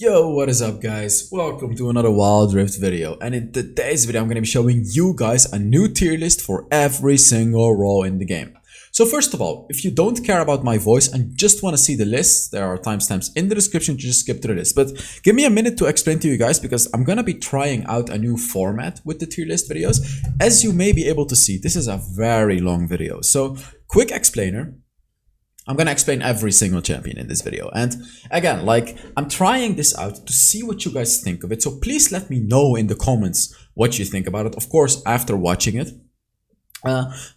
Yo, what is up guys? Welcome to another Wild Rift video, and in today's video I'm going to be showing you guys a new tier list for every single role in the game. So first of all, if you don't care about my voice and just want to see the list, there are timestamps in the description to just skip through this. But give me a minute to explain to you guys because I'm going to be trying out a new format with the tier list videos. As you may be able to see, this is a very long video. So quick explainer. I'm gonna explain every single champion in this video, and again, I'm trying this out to see what you guys think of it, so please let me know in the comments what you think about it, of course after watching it.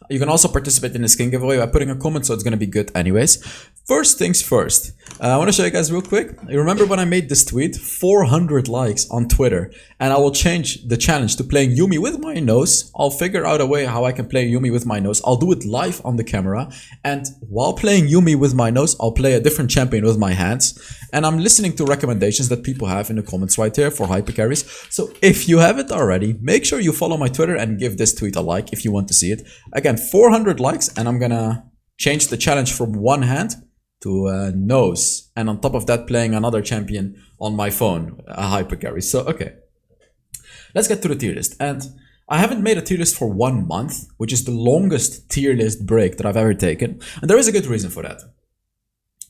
You can also participate in the skin giveaway by putting a comment, so it's gonna be good anyways. First things first, I want to show you guys real quick. You remember when I made this tweet? 400 likes on Twitter, and I will change the challenge to playing Yuumi with my nose. I'll figure out a way how I can play Yuumi with my nose. I'll do it live on the camera, and while playing Yuumi with my nose, I'll play a different champion with my hands. And I'm listening to recommendations that people have in the comments right there for hyper carries. So if you haven't already, make sure you follow my Twitter and give this tweet a like if you want to see it. Again, 400 likes, and I'm gonna change the challenge from one hand to nose, and on top of that playing another champion on my phone, a hyper carry. So okay, let's get to the tier list. And I haven't made a tier list for 1 month, which is the longest tier list break that I've ever taken, and there is a good reason for that.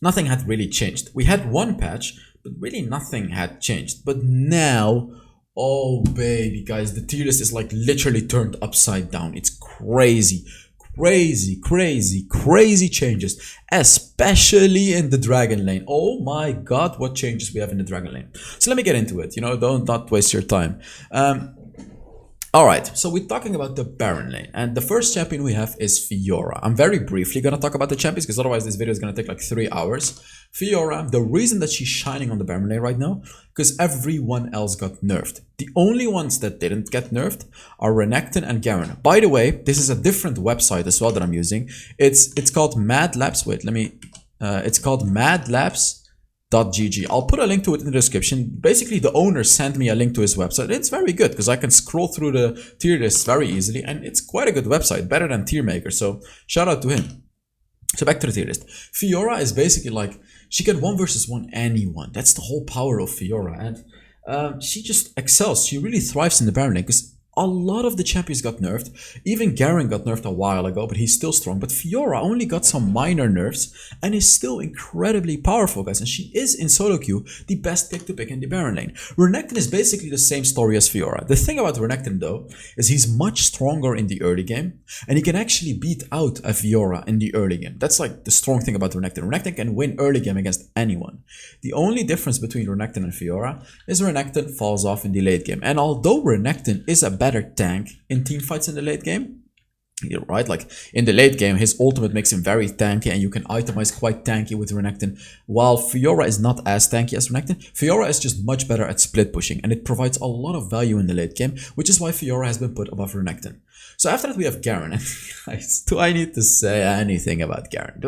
Nothing had really changed. We had one patch, but really nothing had changed. But now, oh baby guys, the tier list is like literally turned upside down. It's crazy. Crazy changes, especially in the dragon lane. Oh my god, what changes we have in the dragon lane. So let me get into it, don't not waste your time. Alright, so we're talking about the Baron lane, and the first champion we have is Fiora. I'm very briefly gonna talk about the champions because otherwise this video is gonna take like 3 hours. Fiora, the reason that she's shining on the Baron lane right now, because everyone else got nerfed. The only ones that didn't get nerfed are Renekton and Garen. By the way, this is a different website as well that I'm using. It's called Mad Labs. Wait, it's called madlabs.gg. I'll put a link to it in the description. Basically, the owner sent me a link to his website. It's very good because I can scroll through the tier list very easily, and it's quite a good website, better than Tier Maker. So shout out to him. So back to the tier list. Fiora is basically like, she can 1 versus 1 anyone. That's the whole power of Fiora, and she just excels. She really thrives in the Baron lane because a lot of the champions got nerfed. Even Garen got nerfed a while ago, but he's still strong. But Fiora only got some minor nerfs and is still incredibly powerful, guys. And she is, in solo queue, the best pick to pick in the Baron lane. Renekton is basically the same story as Fiora. The thing about Renekton, though, is he's much stronger in the early game, and he can actually beat out a Fiora in the early game. That's like the strong thing about Renekton. Renekton can win early game against anyone. The only difference between Renekton and Fiora is Renekton falls off in the late game. And although Renekton is a better tank in team fights in the late game, you're right, like in the late game his ultimate makes him very tanky and you can itemize quite tanky with Renekton, while Fiora is not as tanky as Renekton. Fiora is just much better at split pushing, and it provides a lot of value in the late game, which is why Fiora has been put above Renekton. So after that we have Garen. Do I need to say anything about Garen?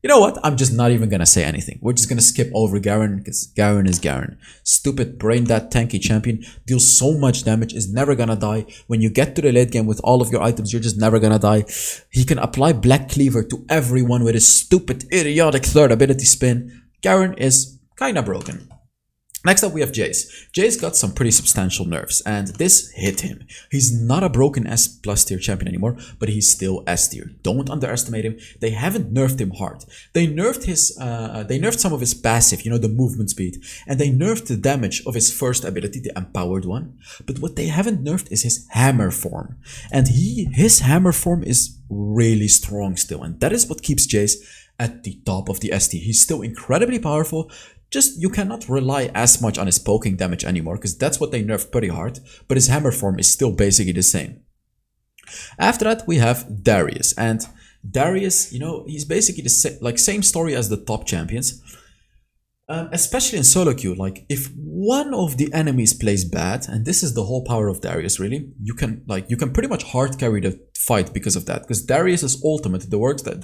You know what? I'm just not even gonna say anything. We're just gonna skip over Garen because Garen is Garen. Stupid brain dead tanky champion, deals so much damage, is never gonna die. When you get to the late game with all of your items, you're just never gonna die. He can apply Black Cleaver to everyone with his stupid idiotic third ability spin. Garen is kinda broken. Next up we have Jace. Jace got some pretty substantial nerfs, and this hit him. He's not a broken S plus tier champion anymore, but he's still S tier. Don't underestimate him. They haven't nerfed him hard. They nerfed some of his passive, the movement speed, and they nerfed the damage of his first ability, the empowered one. But what they haven't nerfed is his hammer form, and his hammer form is really strong still, and that is what keeps Jace at the top of the S tier. He's still incredibly powerful. Just, you cannot rely as much on his poking damage anymore, because that's what they nerfed pretty hard, but his hammer form is still basically the same. After that, we have Darius, and Darius, he's basically the same story as the top champions. Especially in solo queue, like if one of the enemies plays bad, and this is the whole power of Darius really, you can pretty much hard carry the fight because of that. Because Darius's ultimate, the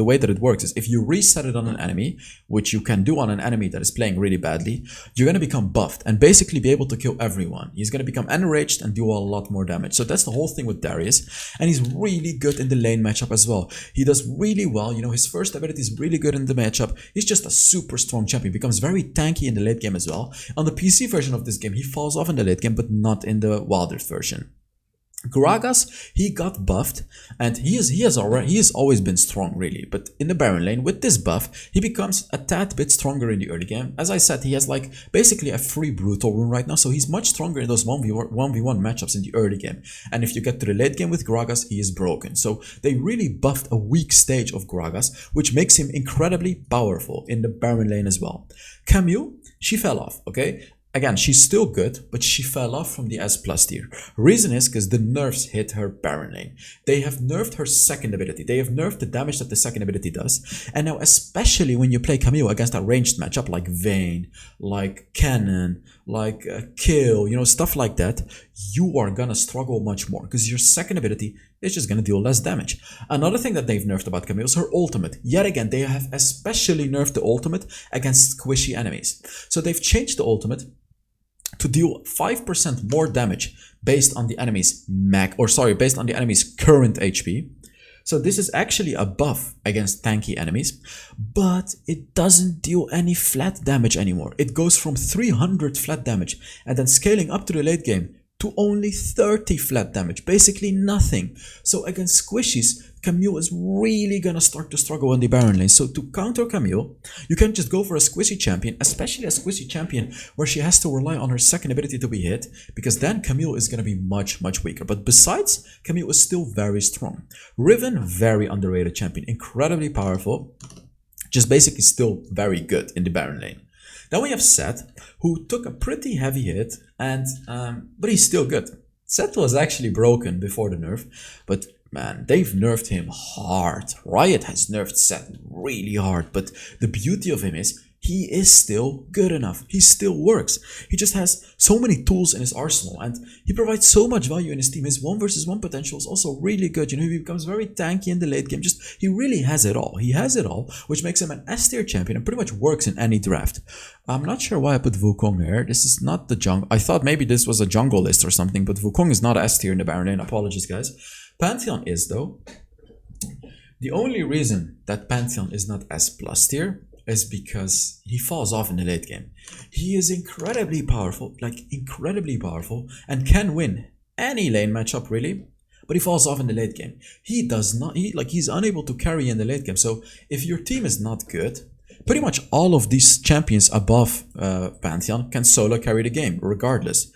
way that it works is if you reset it on an enemy, which you can do on an enemy that is playing really badly, you're going to become buffed and basically be able to kill everyone. He's going to become enraged and do a lot more damage. So that's the whole thing with Darius. And he's really good in the lane matchup as well. He does really well. You know, his first ability is really good in the matchup. He's just a super strong champion. He becomes very tanky in the late game as well. On the PC version of this game, he falls off in the late game, but not in the Wild Rift version. Gragas, he got buffed and he has always been strong really, but in the Baron lane with this buff he becomes a tad bit stronger in the early game. As I said, he has like basically a free brutal rune right now, so he's much stronger in those 1v1 matchups in the early game. And if you get to the late game with Gragas, he is broken. So they really buffed a weak stage of Gragas, which makes him incredibly powerful in the Baron lane as well. Camille, she fell off, okay? Again, she's still good, but she fell off from the S+ tier. Reason is because the nerfs hit her Baron lane. They have nerfed her second ability. They have nerfed the damage that the second ability does. And now, especially when you play Camille against a ranged matchup like Vayne, like Cannon, like Kill, you know, stuff like that, you are gonna struggle much more because your second ability is just gonna deal less damage. Another thing that they've nerfed about Camille is her ultimate. Yet again, they have especially nerfed the ultimate against squishy enemies. So they've changed the ultimate to deal 5% more damage based on the enemy's based on the enemy's current HP. So this is actually a buff against tanky enemies, but it doesn't deal any flat damage anymore. It goes from 300 flat damage and then scaling up to the late game to only 30 flat damage, basically nothing. So against squishies, Camille is really gonna start to struggle in the Baron lane. So to counter Camille, you can just go for a squishy champion, especially a squishy champion where she has to rely on her second ability to be hit, because then Camille is gonna be much weaker. But besides, Camille is still very strong. Riven, very underrated champion, incredibly powerful, just basically still very good in the Baron lane. Then we have Seth, who took a pretty heavy hit, and but he's still good. Seth was actually broken before the nerf, but man, they've nerfed him hard. Riot has nerfed Seth really hard, but the beauty of him is he is still good enough. He still works. He just has so many tools in his arsenal and he provides so much value in his team. His 1 versus 1 potential is also really good. You know, he becomes very tanky in the late game. He really has it all. He has it all, which makes him an S tier champion and pretty much works in any draft. I'm not sure why I put Wukong here. This is not the jungle. I thought maybe this was a jungle list or something, but Wukong is not S tier in the Baron lane. Apologies, guys. Pantheon is though. The only reason that Pantheon is not S+ tier is because he falls off in the late game. He is incredibly powerful, and can win any lane matchup really, but he falls off in the late game. He's unable to carry in the late game. So if your team is not good, pretty much all of these champions above Pantheon can solo carry the game, regardless.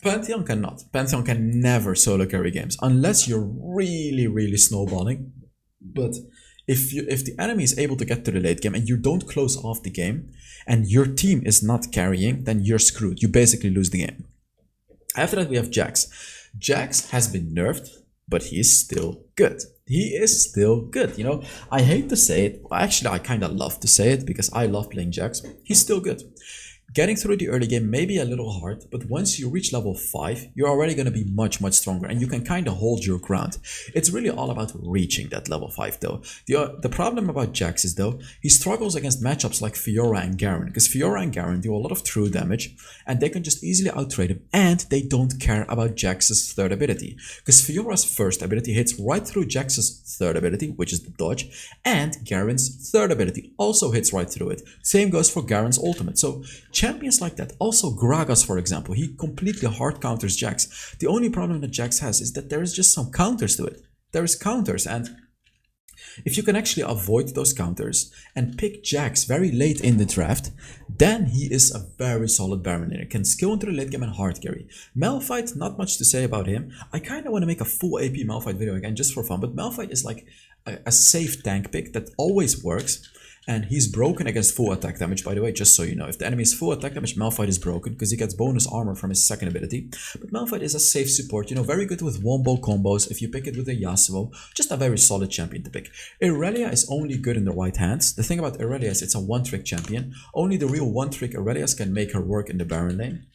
Pantheon cannot. Pantheon can never solo carry games, unless you're really snowballing. But if the enemy is able to get to the late game and you don't close off the game and your team is not carrying, then you're screwed. You basically lose the game. After that we have Jax. Jax has been nerfed, but he is still good. He is still good, you know. I hate to say it. Actually, I kind of love to say it because I love playing Jax. He's still good. Getting through the early game may be a little hard, but once you reach level 5, you're already going to be much stronger and you can kind of hold your ground. It's really all about reaching that level 5 though. The problem about Jax is though, he struggles against matchups like Fiora and Garen, because Fiora and Garen do a lot of true damage and they can just easily outtrade him, and they don't care about Jax's third ability, because Fiora's first ability hits right through Jax's third ability, which is the dodge, and Garen's third ability also hits right through it. Same goes for Garen's ultimate. So champions like that, also Gragas for example, he completely hard counters Jax. The only problem that Jax has is that there is just some counters to it. There is counters, and if you can actually avoid those counters and pick Jax very late in the draft, then he is a very solid Baron laner. Can skill into the late game and hard carry. Malphite, not much to say about him. I kind of want to make a full AP Malphite video again just for fun, but Malphite is like a safe tank pick that always works. And he's broken against full attack damage, by the way, just so you know. If the enemy is full attack damage, Malphite is broken because he gets bonus armor from his second ability. But Malphite is a safe support, you know, very good with wombo combos if you pick it with a Yasuo. Just a very solid champion to pick. Irelia is only good in the right hands. The thing about Irelia is it's a one-trick champion. Only the real one-trick Aurelius can make her work in the Baron lane.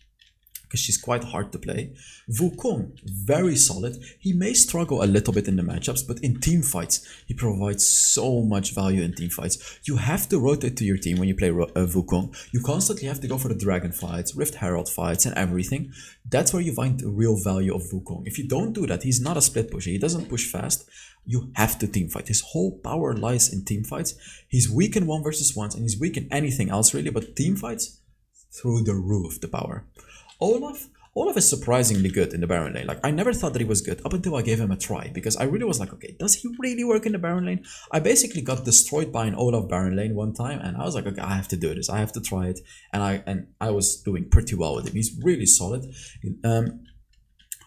because she's quite hard to play. Wukong, very solid. He may struggle a little bit in the matchups, but in team fights, he provides so much value in team fights. You have to rotate to your team when you play Wukong. You constantly have to go for the dragon fights, Rift Herald fights, and everything. That's where you find the real value of Wukong. If you don't do that, he's not a split pusher. He doesn't push fast. You have to team fight. His whole power lies in team fights. He's weak in 1 versus 1s, and he's weak in anything else really, but team fights, through the roof, the power. Olaf is surprisingly good in the Baron lane. Like, I never thought that he was good up until I gave him a try, because I really was like, okay, does he really work in the Baron lane? I basically got destroyed by an Olaf Baron lane one time, and I was like, okay, I have to do this. I have to try it, and I was doing pretty well with him. He's really solid.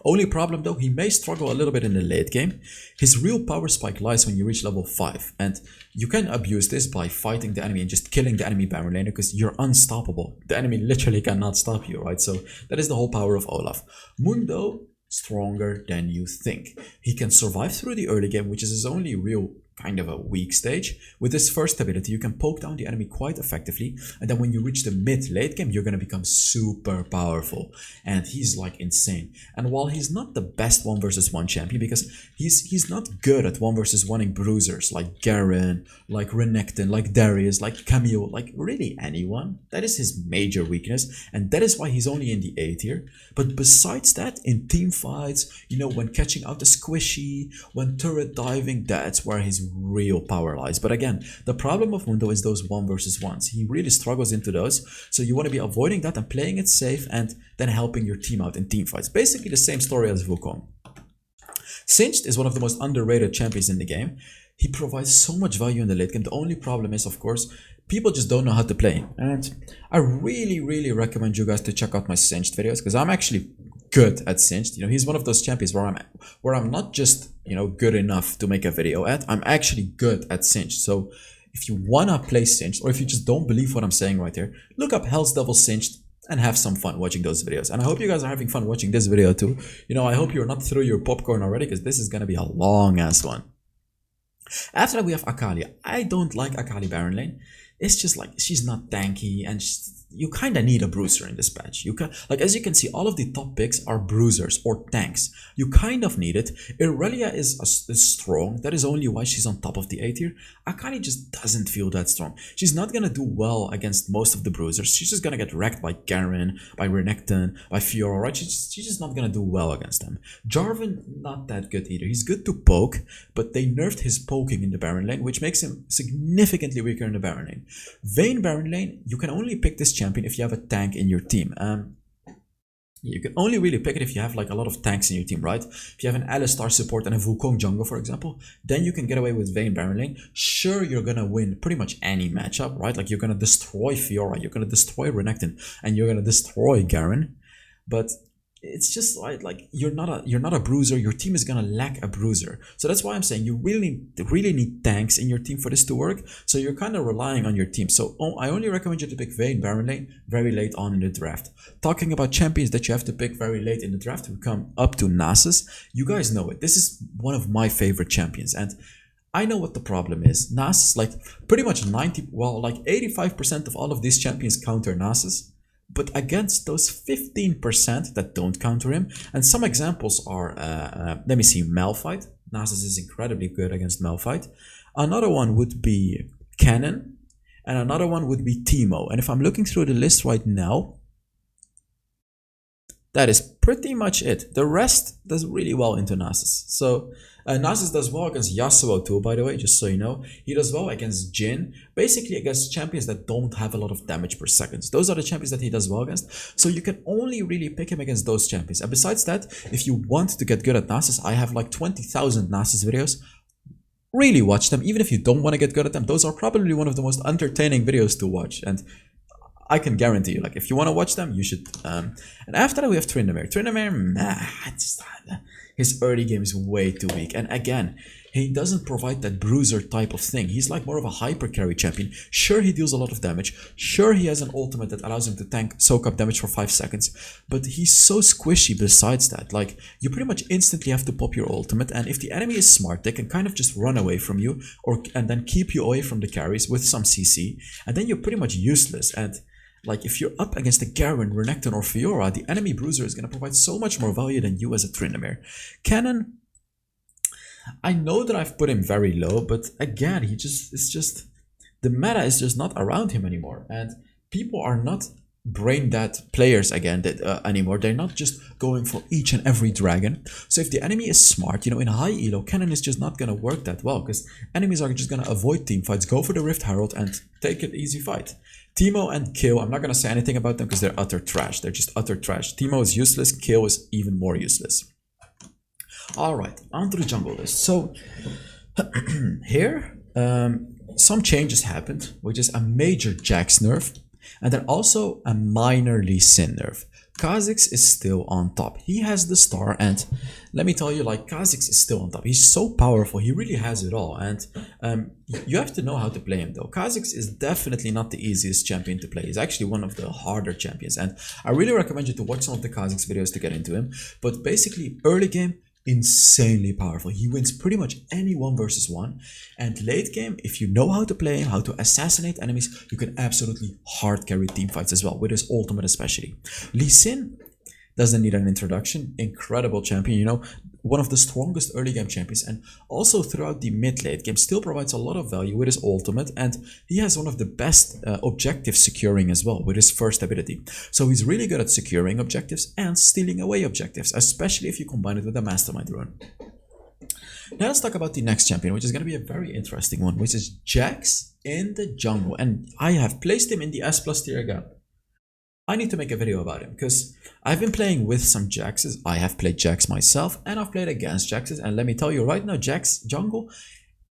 Only problem though, he may struggle a little bit in the late game. His real power spike lies when you reach level 5, and you can abuse this by fighting the enemy and just killing the enemy Baron laner, because you're unstoppable. The enemy literally cannot stop you, right? So that is the whole power of Olaf. Mundo, stronger than you think. He can survive through the early game, which is his only real kind of a weak stage. With this first ability, you can poke down the enemy quite effectively, and then when you reach the mid-late game, you're going to become super powerful, and he's like insane. And while he's not the best 1 versus 1 champion, because he's not good at 1 versus 1ing bruisers like Garen, like Renekton, like Darius, like Camille, like really anyone. That is his major weakness, and that is why he's only in the A tier. But besides that, in team fights, you know, when catching out the squishy, when turret diving, that's where his real power lies. But again, the problem of Mundo is those 1 versus 1s. He really struggles into those, so you want to be avoiding that and playing it safe, and then helping your team out in team fights. Basically the same story as Wukong. Singed is one of the most underrated champions in the game. He provides so much value in the late game. The only problem is, of course, people just don't know how to play. And I really recommend you guys to check out my Singed videos, because I'm actually good at Singed. You know, he's one of those champions where I'm not just, you know, good enough to make a video at. I'm actually good at Singed. So if you wanna play Singed, or if you just don't believe what I'm saying right here, look up HellsDevil Singed and have some fun watching those videos. And I hope you guys are having fun watching this video too. You know, I hope you're not through your popcorn already, because this is gonna be a long ass one. After that, we have Akali. I don't like Akali Baron lane. It's just like, she's not tanky, and you kind of need a bruiser in this patch. You can, like, as you can see, all of the top picks are bruisers or tanks. You kind of need it. Irelia is strong. That is only why she's on top of the A tier. Akali just doesn't feel that strong. She's not gonna do well against most of the bruisers. She's just gonna get wrecked by Garen, by Renekton, by Fiora, right? She's just not gonna do well against them. Jarvan, not that good either. He's good to poke, but they nerfed his poking in the Baron lane, which makes him significantly weaker in the Baron lane. Vayne Baron lane, you can only pick this champion if you have a tank in your team. You can only really pick it if you have like a lot of tanks in your team, right? If you have an Alistar support and a Wukong jungle, for example, then you can get away with Vayne Baron lane. Sure, you're gonna win pretty much any matchup, right? Like, you're gonna destroy Fiora, you're gonna destroy Renekton, and you're gonna destroy Garen, but it's just like you're not a bruiser. Your team is gonna lack a bruiser, so that's why I'm saying you really need tanks in your team for this to work. So you're kind of relying on your team. So I only recommend you to pick Vayne Baron lane very late on in the draft. Talking about champions that you have to pick very late in the draft, we come up to Nasus. You guys know it. This is one of my favorite champions, and I know what the problem is. Nasus, like pretty much 85% of all of these champions counter Nasus. But against those 15% that don't counter him, and some examples are, let me see, Malphite. Nasus is incredibly good against Malphite. Another one would be Cannon, and another one would be Teemo. And if I'm looking through the list right now, that is pretty much it. The rest does really well into Nasus. So Nasus does well against Yasuo too, by the way, just so you know. He does well against Jhin, basically against champions that don't have a lot of damage per second. Those are the champions that he does well against. So you can only really pick him against those champions. And besides that, if you want to get good at Nasus, I have like 20,000 Nasus videos. Really watch them, even if you don't want to get good at them. Those are probably one of the most entertaining videos to watch. And I can guarantee you, like, if you want to watch them, you should. And after that, we have Tryndamere. His early game is way too weak. And again, he doesn't provide that bruiser type of thing. He's like more of a hyper carry champion. Sure, he deals a lot of damage. Sure, he has an ultimate that allows him to soak up damage for 5 seconds. But he's so squishy besides that. Like, you pretty much instantly have to pop your ultimate. And if the enemy is smart, they can kind of just run away from you, and then keep you away from the carries with some CC. And then you're pretty much useless. And Like if you're up against a Garen, Renekton, or Fiora, the enemy bruiser is going to provide so much more value than you as a Tryndamere. Cannon, I know that I've put him very low, but again, the meta is just not around him anymore, and people are not brain dead players again anymore. They're not just going for each and every dragon. So if the enemy is smart, in high elo, Cannon is just not gonna work that well, because enemies are just gonna avoid team fights, go for the Rift Herald, and take it easy fight. Teemo and Kill, I'm not gonna say anything about them because they're utter trash. They're just utter trash. Teemo is useless, Kill is even more useless. Alright, on to the jungle list. So here, some changes happened, which is a major Jax nerf, and then also a minor Lee Sin nerf. Kha'Zix is still on top. He has the star, and let me tell you, like, Kha'Zix is still on top. He's so powerful. He really has it all, and you have to know how to play him, though. Kha'Zix is definitely not the easiest champion to play. He's actually one of the harder champions, and I really recommend you to watch some of the Kha'Zix videos to get into him. But basically, early game, insanely powerful. He wins pretty much any 1 versus 1, and late game, if you know how to play him, how to assassinate enemies, you can absolutely hard carry team fights as well, with his ultimate especially. Lee Sin doesn't need an introduction. Incredible champion, one of the strongest early game champions, and also throughout the mid-late game still provides a lot of value with his ultimate, and he has one of the best objective securing as well with his first ability. So he's really good at securing objectives and stealing away objectives, especially if you combine it with a mastermind rune. Now let's talk about the next champion, which is going to be a very interesting one, which is Jax in the jungle, and I have placed him in the S+ tier again. I need to make a video about him because I've been playing with some Jaxes. I have played Jax myself, and I've played against Jaxes, and let me tell you right now, Jax jungle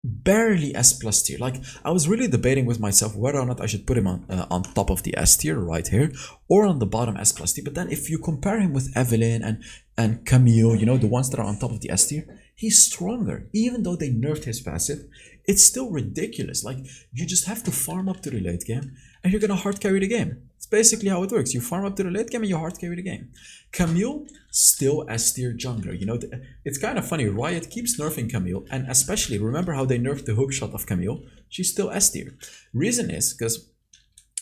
barely S+ tier. Like, I was really debating with myself whether or not I should put him on top of the S tier right here, or on the bottom S+ tier. But then if you compare him with Evelynn and Camille, the ones that are on top of the S tier, he's stronger. Even though they nerfed his passive, it's still ridiculous. Like, you just have to farm up to the late game, and you're gonna hard carry the game. It's basically how it works. You farm up to the late game and you hard carry the game. Camille, still S tier jungler. It's kind of funny. Riot keeps nerfing Camille, and especially remember how they nerfed the hookshot of Camille. She's still S tier. Reason is because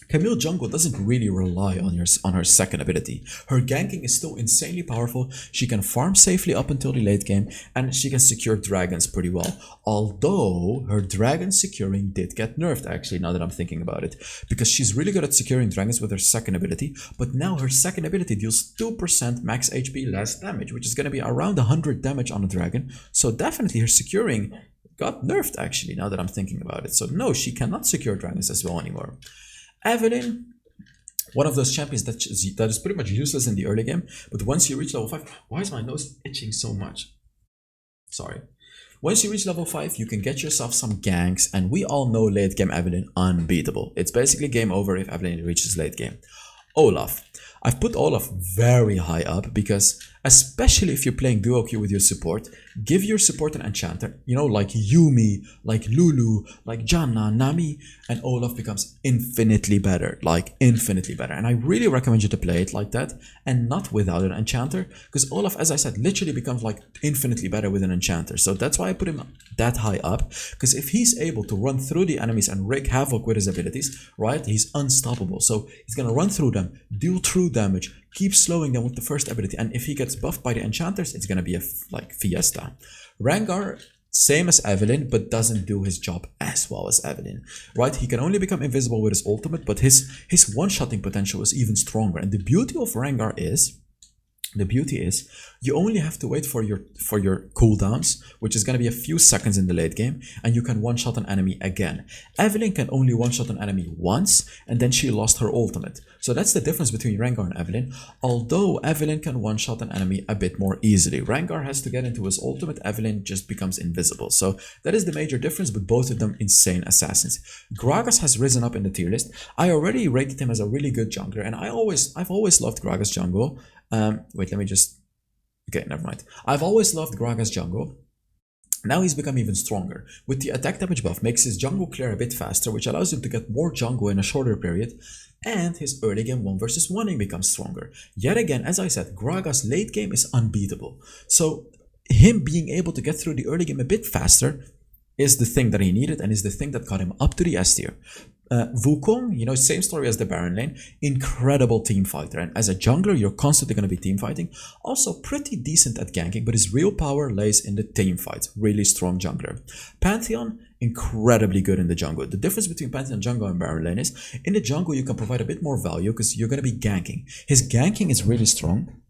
Camille jungle doesn't really rely on her second ability. Her ganking is still insanely powerful. She can farm safely up until the late game, and she can secure dragons pretty well. Although her dragon securing did get nerfed, actually, now that I'm thinking about it, because she's really good at securing dragons with her second ability, but now her second ability deals 2% max HP less damage, which is going to be around 100 damage on a dragon. So definitely her securing got nerfed, actually, now that I'm thinking about it. So no, she cannot secure dragons as well anymore. Evelynn, one of those champions that is pretty much useless in the early game, but once you reach level 5, why is my nose itching so much? Sorry. Once you reach level 5, you can get yourself some ganks, and we all know late game Evelynn unbeatable. It's basically game over if Evelynn reaches late game. Olaf. I've put Olaf very high up because, especially if you're playing duo queue with your support, give your support an enchanter, like Yuumi, like Lulu, like Janna, Nami, and Olaf becomes infinitely better, And I really recommend you to play it like that and not without an enchanter, because Olaf, as I said, literally becomes like infinitely better with an enchanter. So that's why I put him that high up, because if he's able to run through the enemies and wreak havoc with his abilities, right, he's unstoppable. So he's gonna run through them, deal true damage, keep slowing them with the first ability, and if he gets buffed by the enchanters, it's gonna be a fiesta. Rengar, same as Evelynn, but doesn't do his job as well as Evelynn, right? He can only become invisible with his ultimate, but his one-shotting potential is even stronger. And the beauty of Rengar is, you only have to wait for your cooldowns, which is going to be a few seconds in the late game, and you can one-shot an enemy again. Evelynn can only one-shot an enemy once, and then she lost her ultimate. So that's the difference between Rengar and Evelynn, although Evelynn can one-shot an enemy a bit more easily. Rengar has to get into his ultimate, Evelynn just becomes invisible. So that is the major difference, but both of them insane assassins. Gragas has risen up in the tier list. I already rated him as a really good jungler, and I've always loved Gragas jungle. Wait, let me just... Okay, never mind. I've always loved Gragas jungle. Now he's become even stronger. With the attack damage buff, makes his jungle clear a bit faster, which allows him to get more jungle in a shorter period, and his early game 1 versus 1ing becomes stronger. Yet again, as I said, Gragas late game is unbeatable. So him being able to get through the early game a bit faster is the thing that he needed, and is the thing that got him up to the S tier. Wukong, you know, same story as the Baron lane, incredible team fighter. And as a jungler, you're constantly going to be team fighting. Also pretty decent at ganking, but his real power lays in the team fights. Really strong jungler. Pantheon, incredibly good in the jungle. The difference between Pantheon jungle and Baron lane is, in the jungle you can provide a bit more value because you're going to be ganking. His ganking is really strong.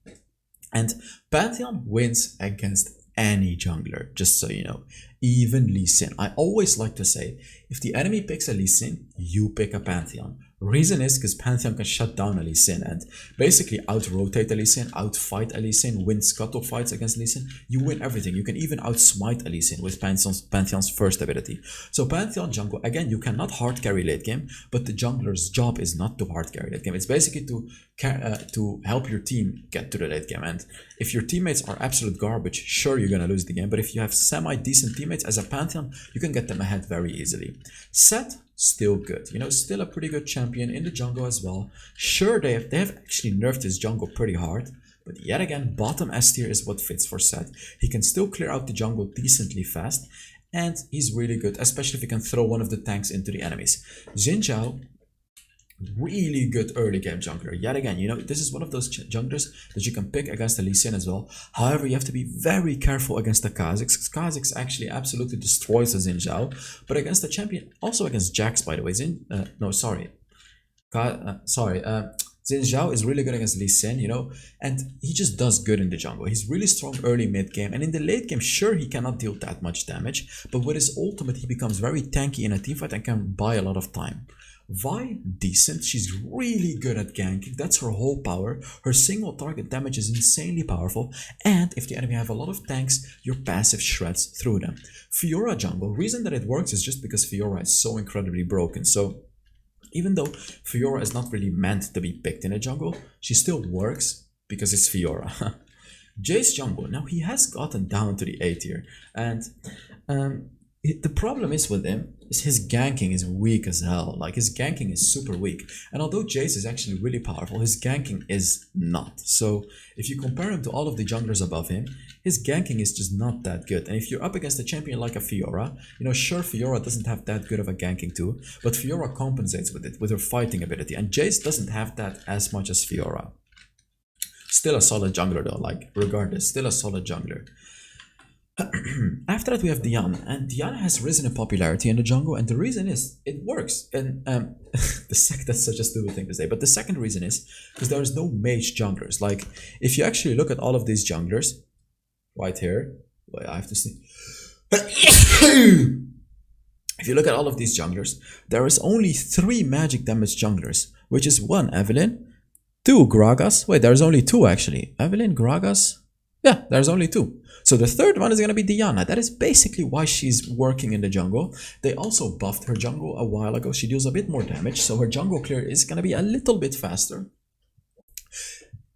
And Pantheon wins against any jungler, just so you know. Even Lee Sin. I always like to say, if the enemy picks a Lee Sin, you pick a Pantheon. Reason is because Pantheon can shut down a Lee Sin and basically out-rotate a Lee Sin, out-fight a Lee Sin, win scuttle fights against Lee Sin. You win everything. You can even out-smite a Lee Sin with Pantheon's first ability. So Pantheon jungle, again, you cannot hard carry late game, but the jungler's job is not to hard carry late game. It's basically to help your team get to the late game. And if your teammates are absolute garbage, sure, you're gonna lose the game. But if you have semi-decent teammates as a Pantheon, you can get them ahead very easily. Set, still good, you know, still a pretty good champion in the jungle as well. Sure, they have actually nerfed his jungle pretty hard, but yet again, bottom S tier is what fits for Set. He can still clear out the jungle decently fast, and he's really good, especially if he can throw one of the tanks into the enemies. Xin Zhao, really good early game jungler. Yet again, you know, this is one of those junglers that you can pick against the Lee Sin as well. However, you have to be very careful against the Kha'Zix. Kha'Zix actually absolutely destroys the Xin Zhao. But against the champion, also against Jax, by the way. Xin Zhao is really good against Lee Sin, you know, and he just does good in the jungle. He's really strong early mid game, and in the late game, sure, he cannot deal that much damage, but with his ultimate, he becomes very tanky in a teamfight and can buy a lot of time. Vi, decent. She's really good at ganking. That's her whole power. Her single target damage is insanely powerful. And if the enemy have a lot of tanks, your passive shreds through them. Fiora jungle. Reason that it works is just because Fiora is so incredibly broken. So even though Fiora is not really meant to be picked in a jungle, she still works because it's Fiora. Jayce jungle. Now he has gotten down to the A tier. And the problem is with him is his ganking is weak as hell. Like, his ganking is super weak. And although Jayce is actually really powerful, his ganking is not. So if you compare him to all of the junglers above him, his ganking is just not that good. And if you're up against a champion like a Fiora, you know, sure, Fiora doesn't have that good of a ganking too, but Fiora compensates with it, with her fighting ability. And Jayce doesn't have that as much as Fiora. Still a solid jungler though, like, regardless, still a solid jungler. After that, we have Diana, and Diana has risen in popularity in the jungle, and the reason is it works. And that's such a stupid thing to say, but the second reason is because there is no mage junglers. Like, if you actually look at all of these junglers, right here, wait, I have to see. If you look at all of these junglers, there is only 3 magic damage junglers, which is 1 Evelynn, 2 Gragas. Wait, there's only 2 actually. Evelynn, Gragas. Yeah, there's only 2. So the third one is going to be Diana. That is basically why she's working in the jungle. They also buffed her jungle a while ago. She deals a bit more damage, so her jungle clear is going to be a little bit faster.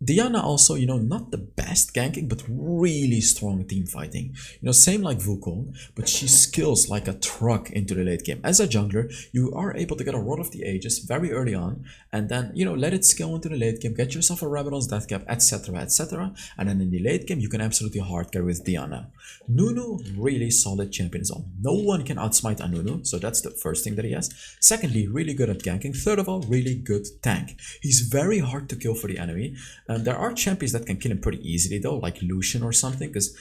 Diana also, you know, not the best ganking, but really strong team fighting. You know, same like Wukong, but she skills like a truck into the late game. As a jungler, you are able to get a Rod of the Ages very early on, and then, you know, let it scale into the late game, get yourself a Rabadon's Death Cap, etc, etc. And then in the late game, you can absolutely hard carry with Diana. Nunu, really solid champion as well. No one can outsmite a Nunu, so that's the first thing that he has. Secondly, really good at ganking. Third of all, really good tank. He's very hard to kill for the enemy. There are champions that can kill him pretty easily though, like Lucian or something, because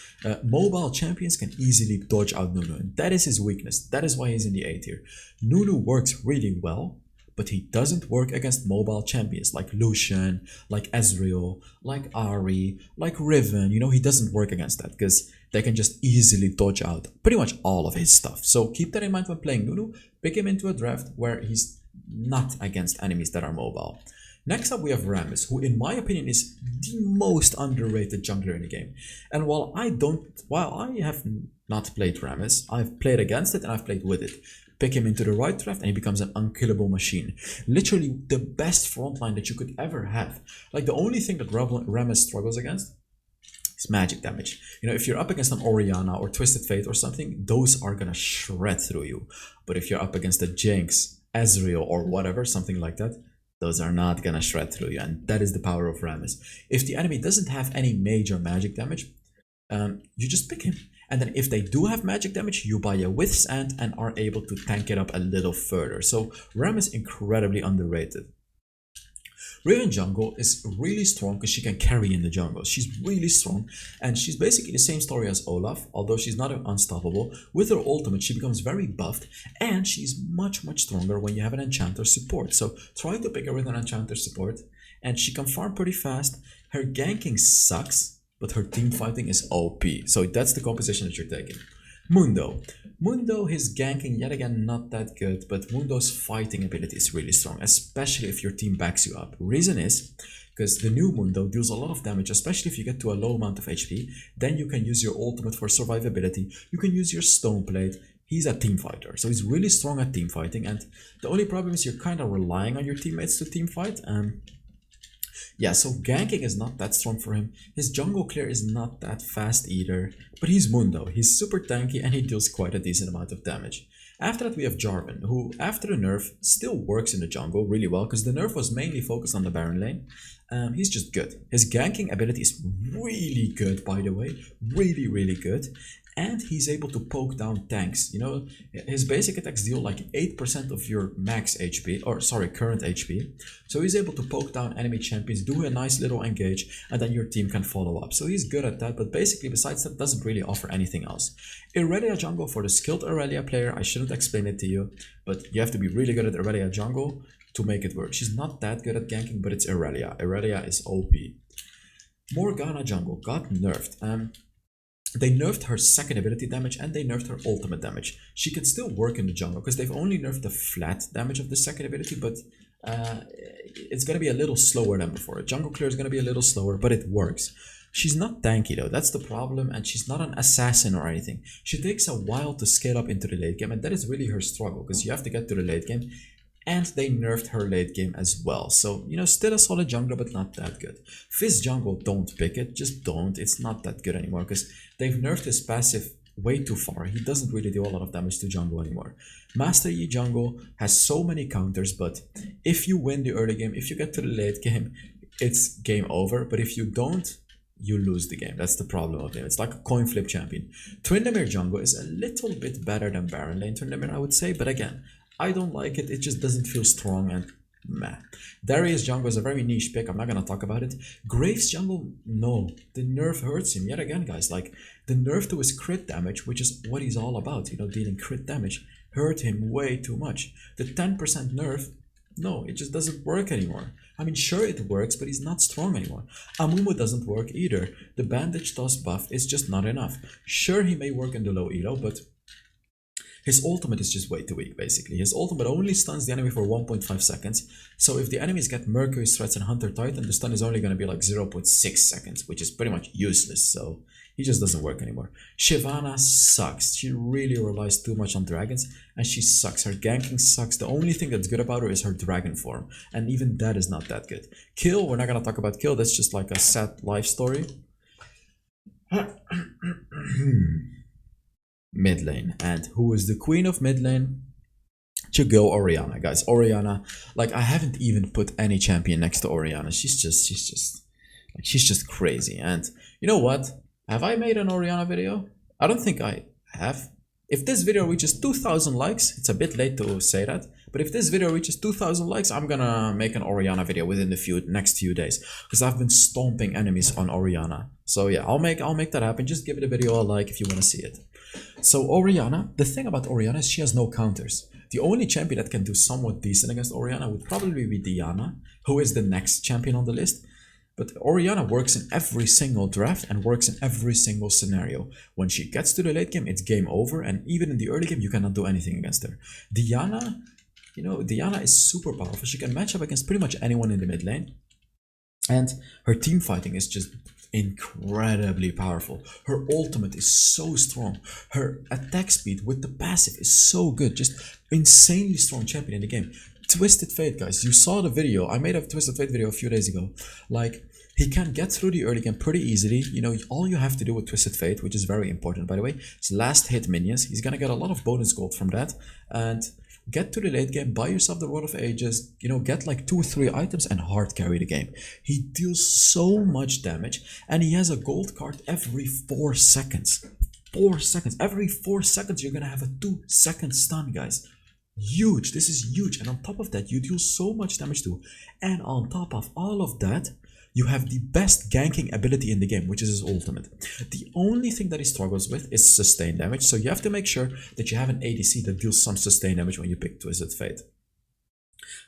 mobile champions can easily dodge out Nunu, and that is his weakness. That is why he's in the A tier. Nunu works really well, but he doesn't work against mobile champions like Lucian, like Ezreal, like Ahri, like Riven. You know, he doesn't work against that because they can just easily dodge out pretty much all of his stuff. So keep that in mind when playing Nunu. Pick him into a draft where he's not against enemies that are mobile. Next up, we have Rammus, who in my opinion is the most underrated jungler in the game. And while I have not played Rammus, I've played against it and I've played with it. Pick him into the right draft and he becomes an unkillable machine. Literally the best frontline that you could ever have. Like, the only thing that Rammus struggles against is magic damage. You know, if you're up against an Orianna or Twisted Fate or something, those are gonna shred through you. But if you're up against a Jinx, Ezreal or whatever, something like that, those are not gonna shred through you, and that is the power of Rammus. If the enemy doesn't have any major magic damage, you just pick him. And then if they do have magic damage, you buy a withstand and are able to tank it up a little further. So Ram is incredibly underrated. Riven jungle is really strong because she can carry in the jungle. She's really strong, and she's basically the same story as Olaf, although she's not unstoppable. With her ultimate, she becomes very buffed, and she's much stronger when you have an enchanter support. So try to pick her with an enchanter support, and she can farm pretty fast. Her ganking sucks, but her team fighting is OP. So that's the composition that you're taking. Mundo. Mundo, his ganking, yet again, not that good, but Mundo's fighting ability is really strong, especially if your team backs you up. Reason is, because the new Mundo deals a lot of damage, especially if you get to a low amount of HP, then you can use your ultimate for survivability, you can use your stone plate. He's a team fighter, so he's really strong at team fighting, and the only problem is you're kind of relying on your teammates to team fight. Yeah, so ganking is not that strong for him. His jungle clear is not that fast either, but he's Mundo. He's super tanky and he deals quite a decent amount of damage. After that we have Jarvan, who after the nerf still works in the jungle really well, because the nerf was mainly focused on the Baron lane. He's just good. His ganking ability is really good, by the way, really good. And he's able to poke down tanks. You know, his basic attacks deal like 8% of your max HP, or sorry, current HP. So he's able to poke down enemy champions, do a nice little engage, and then your team can follow up. So he's good at that, but basically besides that doesn't really offer anything else. Irelia jungle for the skilled Irelia player, I shouldn't explain it to you, but you have to be really good at Irelia jungle to make it work. She's not that good at ganking, but it's Irelia. Irelia is OP. Morgana jungle got nerfed. They nerfed her second ability damage and they nerfed her ultimate damage. She can still work in the jungle because they've only nerfed the flat damage of the second ability, but it's going to be a little slower than before. Jungle clear is going to be a little slower, but it works. She's not tanky though, that's the problem, and she's not an assassin or anything. She takes a while to scale up into the late game, and that is really her struggle because you have to get to the late game. And they nerfed her late game as well. So, you know, still a solid jungler, but not that good. Fizz jungle, don't pick it. Just don't. It's not that good anymore because they've nerfed his passive way too far. He doesn't really do a lot of damage to jungle anymore. Master Yi jungle has so many counters, but if you win the early game, if you get to the late game, it's game over. But if you don't, you lose the game. That's the problem of him. It's like a coin flip champion. Tryndamere jungle is a little bit better than Baron lane Tryndamere, I would say, but again, I don't like it. It just doesn't feel strong and meh. Darius jungle is a very niche pick. I'm not gonna talk about it. Graves jungle, no. The nerf hurts him yet again, guys. Like the nerf to his crit damage, which is what he's all about, you know, dealing crit damage, hurt him way too much. The 10% nerf, no, it just doesn't work anymore. I mean, sure it works, but he's not strong anymore. Amumu doesn't work either. The bandage toss buff is just not enough. Sure, he may work in the low elo, but his ultimate is just way too weak, basically. His ultimate only stuns the enemy for 1.5 seconds. So if the enemies get Mercury, Threats, and Hunter Titan, the stun is only going to be like 0.6 seconds, which is pretty much useless. So he just doesn't work anymore. Shyvana sucks. She really relies too much on dragons, and she sucks. Her ganking sucks. The only thing that's good about her is her dragon form, and even that is not that good. Kill, we're not going to talk about Kill. That's just like a sad life story. Mid lane, and who is the queen of mid lane? To go Orianna, guys. Orianna, like I haven't even put any champion next to Orianna. She's just crazy. And you know what? Have I made an Orianna video? I don't think I have. If this video reaches 2,000 likes, it's a bit late to say that, but if this video reaches 2,000 likes, I'm gonna make an Orianna video within the next few days, because I've been stomping enemies on Orianna. So yeah, I'll make that happen. Just give the video a like if you want to see it. So Orianna, the thing about Orianna is she has no counters. The only champion that can do somewhat decent against Orianna would probably be Diana, who is the next champion on the list. But Orianna works in every single draft and works in every single scenario. When she gets to the late game, it's game over, and even in the early game, you cannot do anything against her. Diana, you know, Diana is super powerful. She can match up against pretty much anyone in the mid lane. And her team fighting is just incredibly powerful. Her ultimate is so strong. Her attack speed with the passive is so good. Just insanely strong champion in the game. Twisted Fate, guys, you saw the video. I made a Twisted Fate video a few days ago. Like, he can get through the early game pretty easily. You know, all you have to do with Twisted Fate, which is very important, by the way, is last hit minions. He's gonna get a lot of bonus gold from that. And get to the late game, buy yourself the Rod of Ages, you know, get like 2 or 3 items and hard carry the game. He deals so much damage, and he has a gold card every 4 seconds. 4 seconds. Every 4 seconds, you're gonna have a 2-second stun, guys. Huge. This is huge. And on top of that, you deal so much damage too. And on top of all of that, you have the best ganking ability in the game, which is his ultimate. The only thing that he struggles with is sustain damage, so you have to make sure that you have an ADC that deals some sustain damage when you pick Twisted Fate.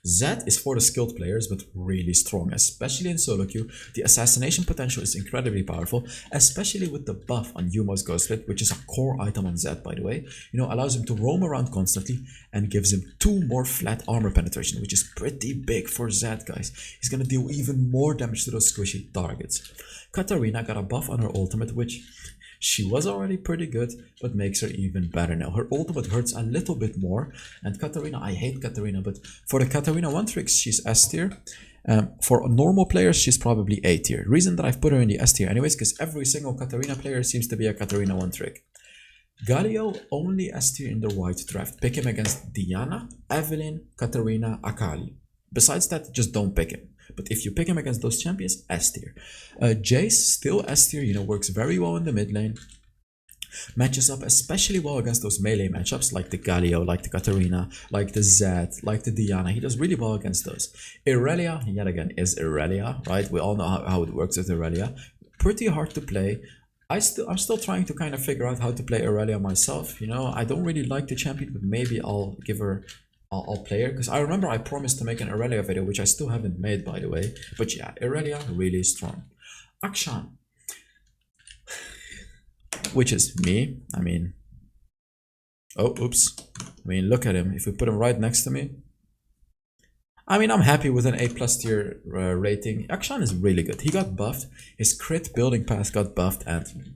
Zed is for the skilled players, but really strong, especially in solo queue. The assassination potential is incredibly powerful, especially with the buff on Yumo's Ghost Fit, which is a core item on Zed, by the way. You know, allows him to roam around constantly and gives him 2 more flat armor penetration, which is pretty big for Zed, guys. He's gonna deal even more damage to those squishy targets. Katarina got a buff on her ultimate, which she was already pretty good, but makes her even better now. Her ultimate hurts a little bit more, and Katarina, I hate Katarina, but for the Katarina 1 tricks, she's S tier. For normal players, she's probably A tier. Reason that I've put her in the S tier anyways, because every single Katarina player seems to be a Katarina 1 trick. Galio, only S tier in the white draft. Pick him against Diana, Evelyn, Katarina, Akali. Besides that, just don't pick him. But if you pick him against those champions, S tier. Jace, still S tier, you know, works very well in the mid lane. Matches up especially well against those melee matchups like the Galio, like the Katarina, like the Zed, like the Diana. He does really well against those. Irelia, yet again, is Irelia, right? We all know how it works with Irelia. Pretty hard to play. I'm still trying to kind of figure out how to play Irelia myself. You know, I don't really like the champion, but maybe I'll give her... I'll play her, because I remember I promised to make an Irelia video, which I still haven't made, by the way. But yeah, Irelia, really strong. Akshan, which is me. I mean, oh, oops. I mean, look at him. If we put him right next to me, I mean, I'm happy with an A+ tier rating. Akshan is really good. He got buffed. His crit building path got buffed, and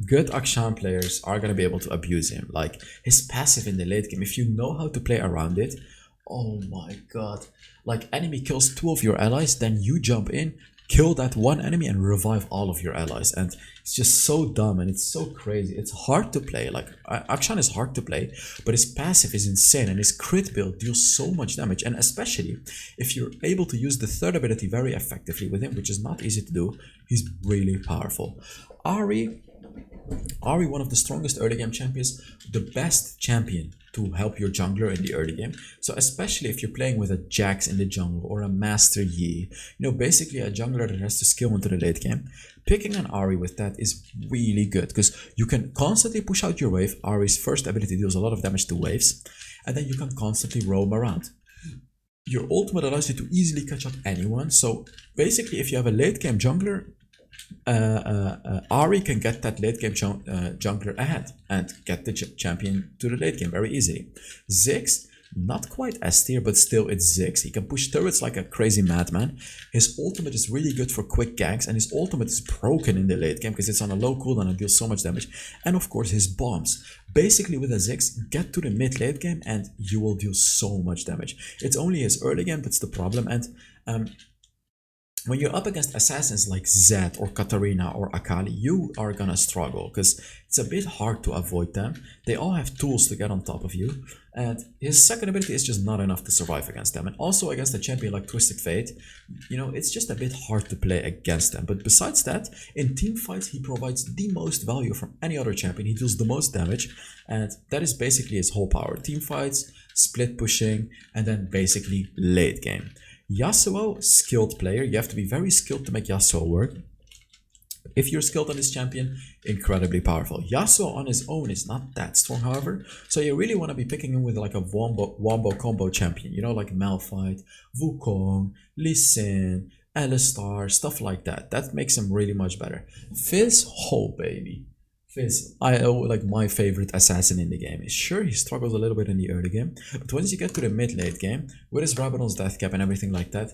good Akshan players are going to be able to abuse him. Like, his passive in the late game, if you know how to play around it, oh my god. Like, enemy kills 2 of your allies, then you jump in, kill that one enemy, and revive all of your allies. And it's just so dumb, and it's so crazy. It's hard to play. Like, Akshan is hard to play, but his passive is insane, and his crit build deals so much damage. And especially if you're able to use the third ability very effectively with him, which is not easy to do, he's really powerful. Ahri, one of the strongest early game champions, the best champion to help your jungler in the early game. So especially if you're playing with a Jax in the jungle or a Master Yi, you know, basically a jungler that has to skill into the late game, picking an Ahri with that is really good, because you can constantly push out your wave. Ahri's first ability deals a lot of damage to waves, and then you can constantly roam around. Your ultimate allows you to easily catch up anyone, so basically if you have a late game jungler, Ahri can get that late game jungler ahead and get the champion to the late game very easily. Ziggs, not quite S tier, but still it's Ziggs. He can push turrets like a crazy madman. His ultimate is really good for quick ganks, and his ultimate is broken in the late game because it's on a low cooldown and deals so much damage. And of course his bombs. Basically with a Ziggs, get to the mid late game and you will deal so much damage. It's only his early game that's the problem, and when you're up against assassins like Zed or Katarina or Akali, you are gonna struggle because it's a bit hard to avoid them. They all have tools to get on top of you, and his second ability is just not enough to survive against them. And also against a champion like Twisted Fate, you know, it's just a bit hard to play against them. But besides that, in team fights, he provides the most value from any other champion. He deals the most damage, and that is basically his whole power. Team fights, split pushing, and then basically late game. Yasuo, skilled player. You have to be very skilled to make Yasuo work. If you're skilled on this champion, incredibly powerful. Yasuo on his own is not that strong, however, so you really want to be picking him with like a wombo combo champion, you know, like Malphite, Wukong, Lee Sin, Alistar, stuff like that. That makes him really much better. Fizz, oh baby. Fizz, like my favorite assassin in the game. Sure, he struggles a little bit in the early game, but once you get to the mid-late game, with his Rabadon's death cap and everything like that,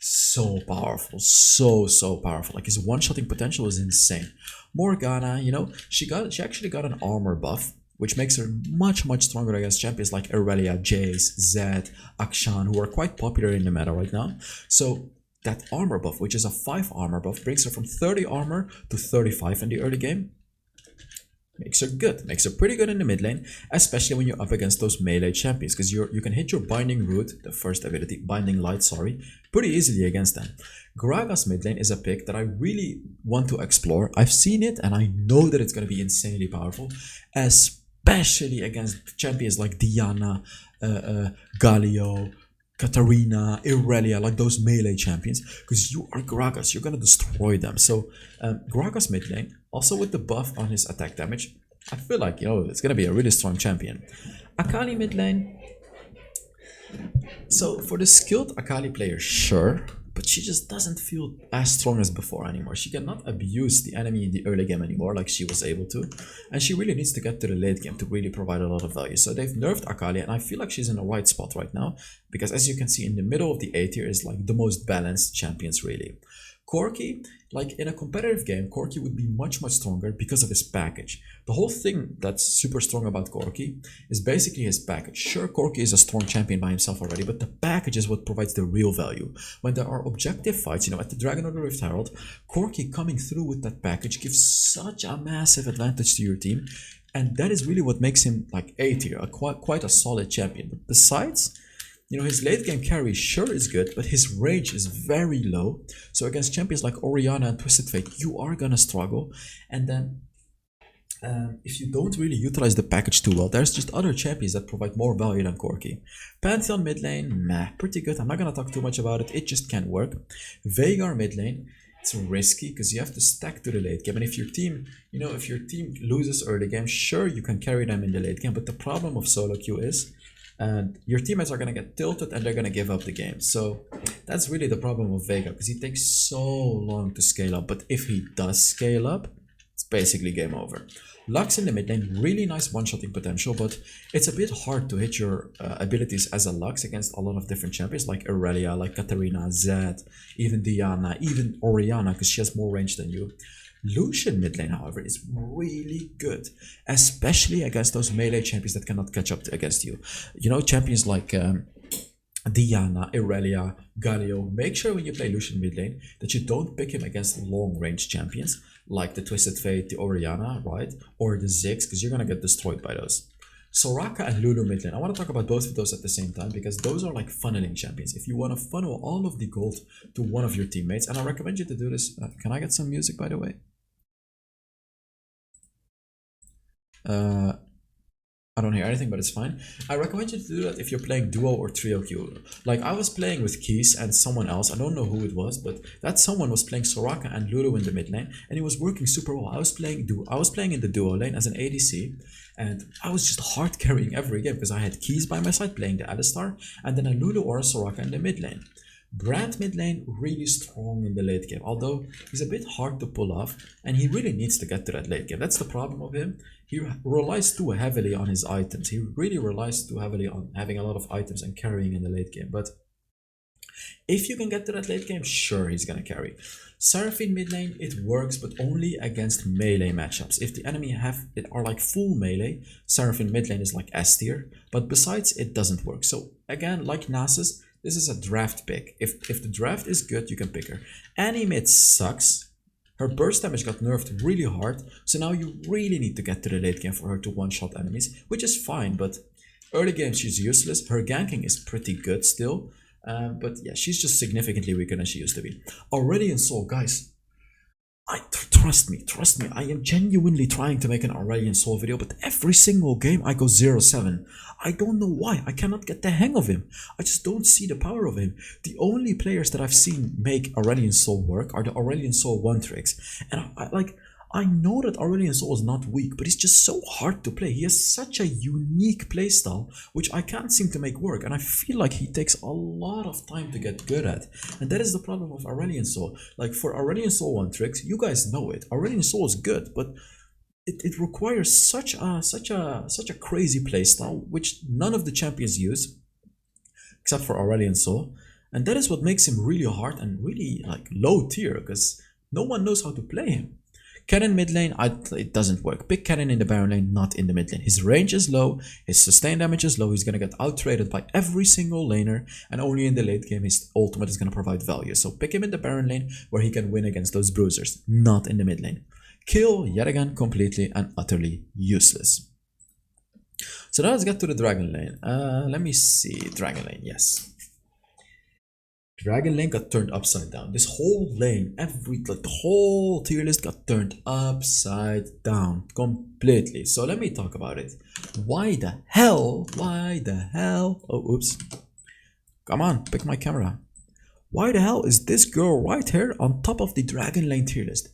so powerful, so powerful. Like his one-shotting potential is insane. Morgana, you know, she actually got an armor buff, which makes her much stronger against champions like Irelia, Jace, Zed, Akshan, who are quite popular in the meta right now. So that armor buff, which is a 5 armor buff, brings her from 30 armor to 35 in the early game. makes her good, makes her pretty good in the mid lane, especially when you're up against those melee champions, because you can hit your Binding Root, the first ability, Binding Light, sorry, pretty easily against them. Gragas mid lane is a pick that I really want to explore. I've seen it and I know that it's going to be insanely powerful, especially against champions like Diana, Galio, Katarina, Irelia, like those melee champions, because you are Gragas, you're gonna destroy them. So Gragas mid lane, also with the buff on his attack damage, I feel like, you know, it's gonna be a really strong champion. Akali mid lane, so for the skilled Akali player, sure, but she just doesn't feel as strong as before anymore. She cannot abuse the enemy in the early game anymore like she was able to, and she really needs to get to the late game to really provide a lot of value. So they've nerfed Akali, and I feel like she's in the right spot right now, because as you can see in the middle of the A tier is like the most balanced champions really. Corki, like in a competitive game, Corki would be much stronger because of his package. The whole thing that's super strong about Corki is basically his package. Sure, Corki is a strong champion by himself already, but the package is what provides the real value. When there are objective fights, you know, at the Dragon or the Rift Herald, Corki coming through with that package gives such a massive advantage to your team, and that is really what makes him like A tier, quite a solid champion. But besides, you know, his late game carry sure is good, but his range is very low. So against champions like Orianna and Twisted Fate, you are gonna struggle. And then if you don't really utilize the package too well, there's just other champions that provide more value than Corki. Pantheon mid lane, meh, pretty good. I'm not gonna talk too much about it. It just can't work. Veigar mid lane, it's risky because you have to stack to the late game. And if your team, you know, if your team loses early game, sure, you can carry them in the late game. But the problem of solo queue is, and your teammates are going to get tilted and they're going to give up the game. So that's really the problem with Veigar, because he takes so long to scale up. But if he does scale up, it's basically game over. Lux in the mid lane, really nice one-shotting potential, but it's a bit hard to hit your abilities as a Lux against a lot of different champions like Irelia, like Katarina, Zed, even Diana, even Orianna, because she has more range than you. Lucian mid lane, however, is really good, especially against those melee champions that cannot catch up against you. You know, champions like Diana, Irelia, Galio. Make sure when you play Lucian mid lane that you don't pick him against long range champions like the Twisted Fate, the Orianna, right? Or the Ziggs, because you're gonna get destroyed by those. Soraka and Lulu mid lane. I want to talk about both of those at the same time, because those are like funneling champions. If you want to funnel all of the gold to one of your teammates, and I recommend you to do this. Can I get some music, by the way? I don't hear anything, but it's fine. I recommend you to do that if you're playing duo or trio queue. Like I was playing with Keys and someone else. I don't know who it was, but that someone was playing Soraka and Lulu in the mid lane, and it was working super well. I was playing in the duo lane as an ADC, and I was just hard carrying every game because I had Keys by my side playing the Alistar, and then a Lulu or a Soraka in the mid lane. Brand mid lane, really strong in the late game, although he's a bit hard to pull off, and he really needs to get to that late game. That's the problem of him. He relies too heavily on his items. He really relies too heavily on having a lot of items and carrying in the late game. But if you can get to that late game, sure, he's gonna carry. Seraphine mid lane, it works, but only against melee matchups. If the enemy are like full melee, Seraphine mid lane is like S tier, but besides, it doesn't work. So again, like Nasus, this is a draft pick. If the draft is good, you can pick her. Annie mid sucks. Her burst damage got nerfed really hard, so now you really need to get to the late game for her to one-shot enemies, which is fine, but early game she's useless. Her ganking is pretty good still, but yeah, she's just significantly weaker than she used to be. Aurelion Sol, guys, trust me, I am genuinely trying to make an Aurelion Sol video, but every single game I go 0-7. I don't know why. I cannot get the hang of him. I just don't see the power of him. The only players that I've seen make Aurelion Sol work are the Aurelion Sol 1 tricks. And I know that Aurelion Sol is not weak, but he's just so hard to play. He has such a unique playstyle, which I can't seem to make work. And I feel like he takes a lot of time to get good at. And that is the problem with Aurelion Sol. Like for Aurelion Sol 1 tricks, you guys know it. Aurelion Sol is good, but it requires such a crazy playstyle, which none of the champions use, except for Aurelion Sol. And that is what makes him really hard and really like low tier, because no one knows how to play him. Kennen mid lane, it doesn't work. Pick Kennen in the Baron lane, not in the mid lane. His range is low, his sustain damage is low, he's gonna get out-traded by every single laner, and only in the late game his ultimate is gonna provide value. So pick him in the Baron lane where he can win against those bruisers, not in the mid lane. Kill, yet again, completely and utterly useless. So now let's get to the dragon lane. Let me see. Dragon lane, yes. Dragon lane got turned upside down. This whole lane, the whole tier list got turned upside down completely. So let me talk about it. Why the hell? Oh, oops. Come on, pick my camera. Why the hell is this girl right here on top of the dragon lane tier list?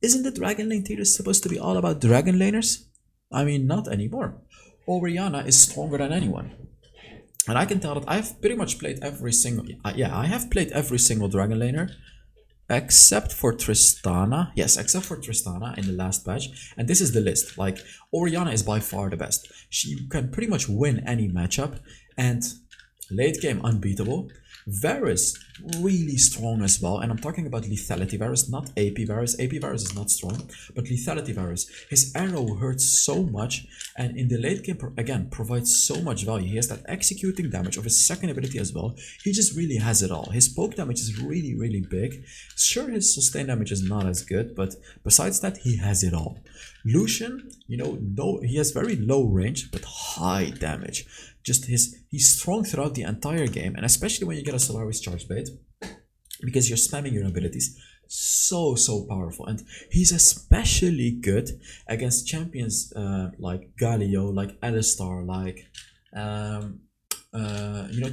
Isn't the dragon lane tier list supposed to be all about dragon laners? I mean, not anymore. Orianna is stronger than anyone. And I can tell that I've pretty much played every single... I have played every single dragon laner. Except for Tristana. Yes, except for Tristana in the last patch. And this is the list. Like, Orianna is by far the best. She can pretty much win any matchup. And late game unbeatable. Varus, really strong as well, and I'm talking about lethality Varus, not AP Varus. AP Varus is not strong, but lethality Varus. His arrow hurts so much, and in the late game, again, provides so much value. He has that executing damage of his second ability as well. He just really has it all. His poke damage is really, really big. Sure, his sustain damage is not as good, but besides that, he has it all. Lucian, you know, he has very low range, but high damage. Just he's strong throughout the entire game, and especially when you get a Solaris charge bait, because you're spamming your abilities. So powerful, and he's especially good against champions like Galio, like Alistar, like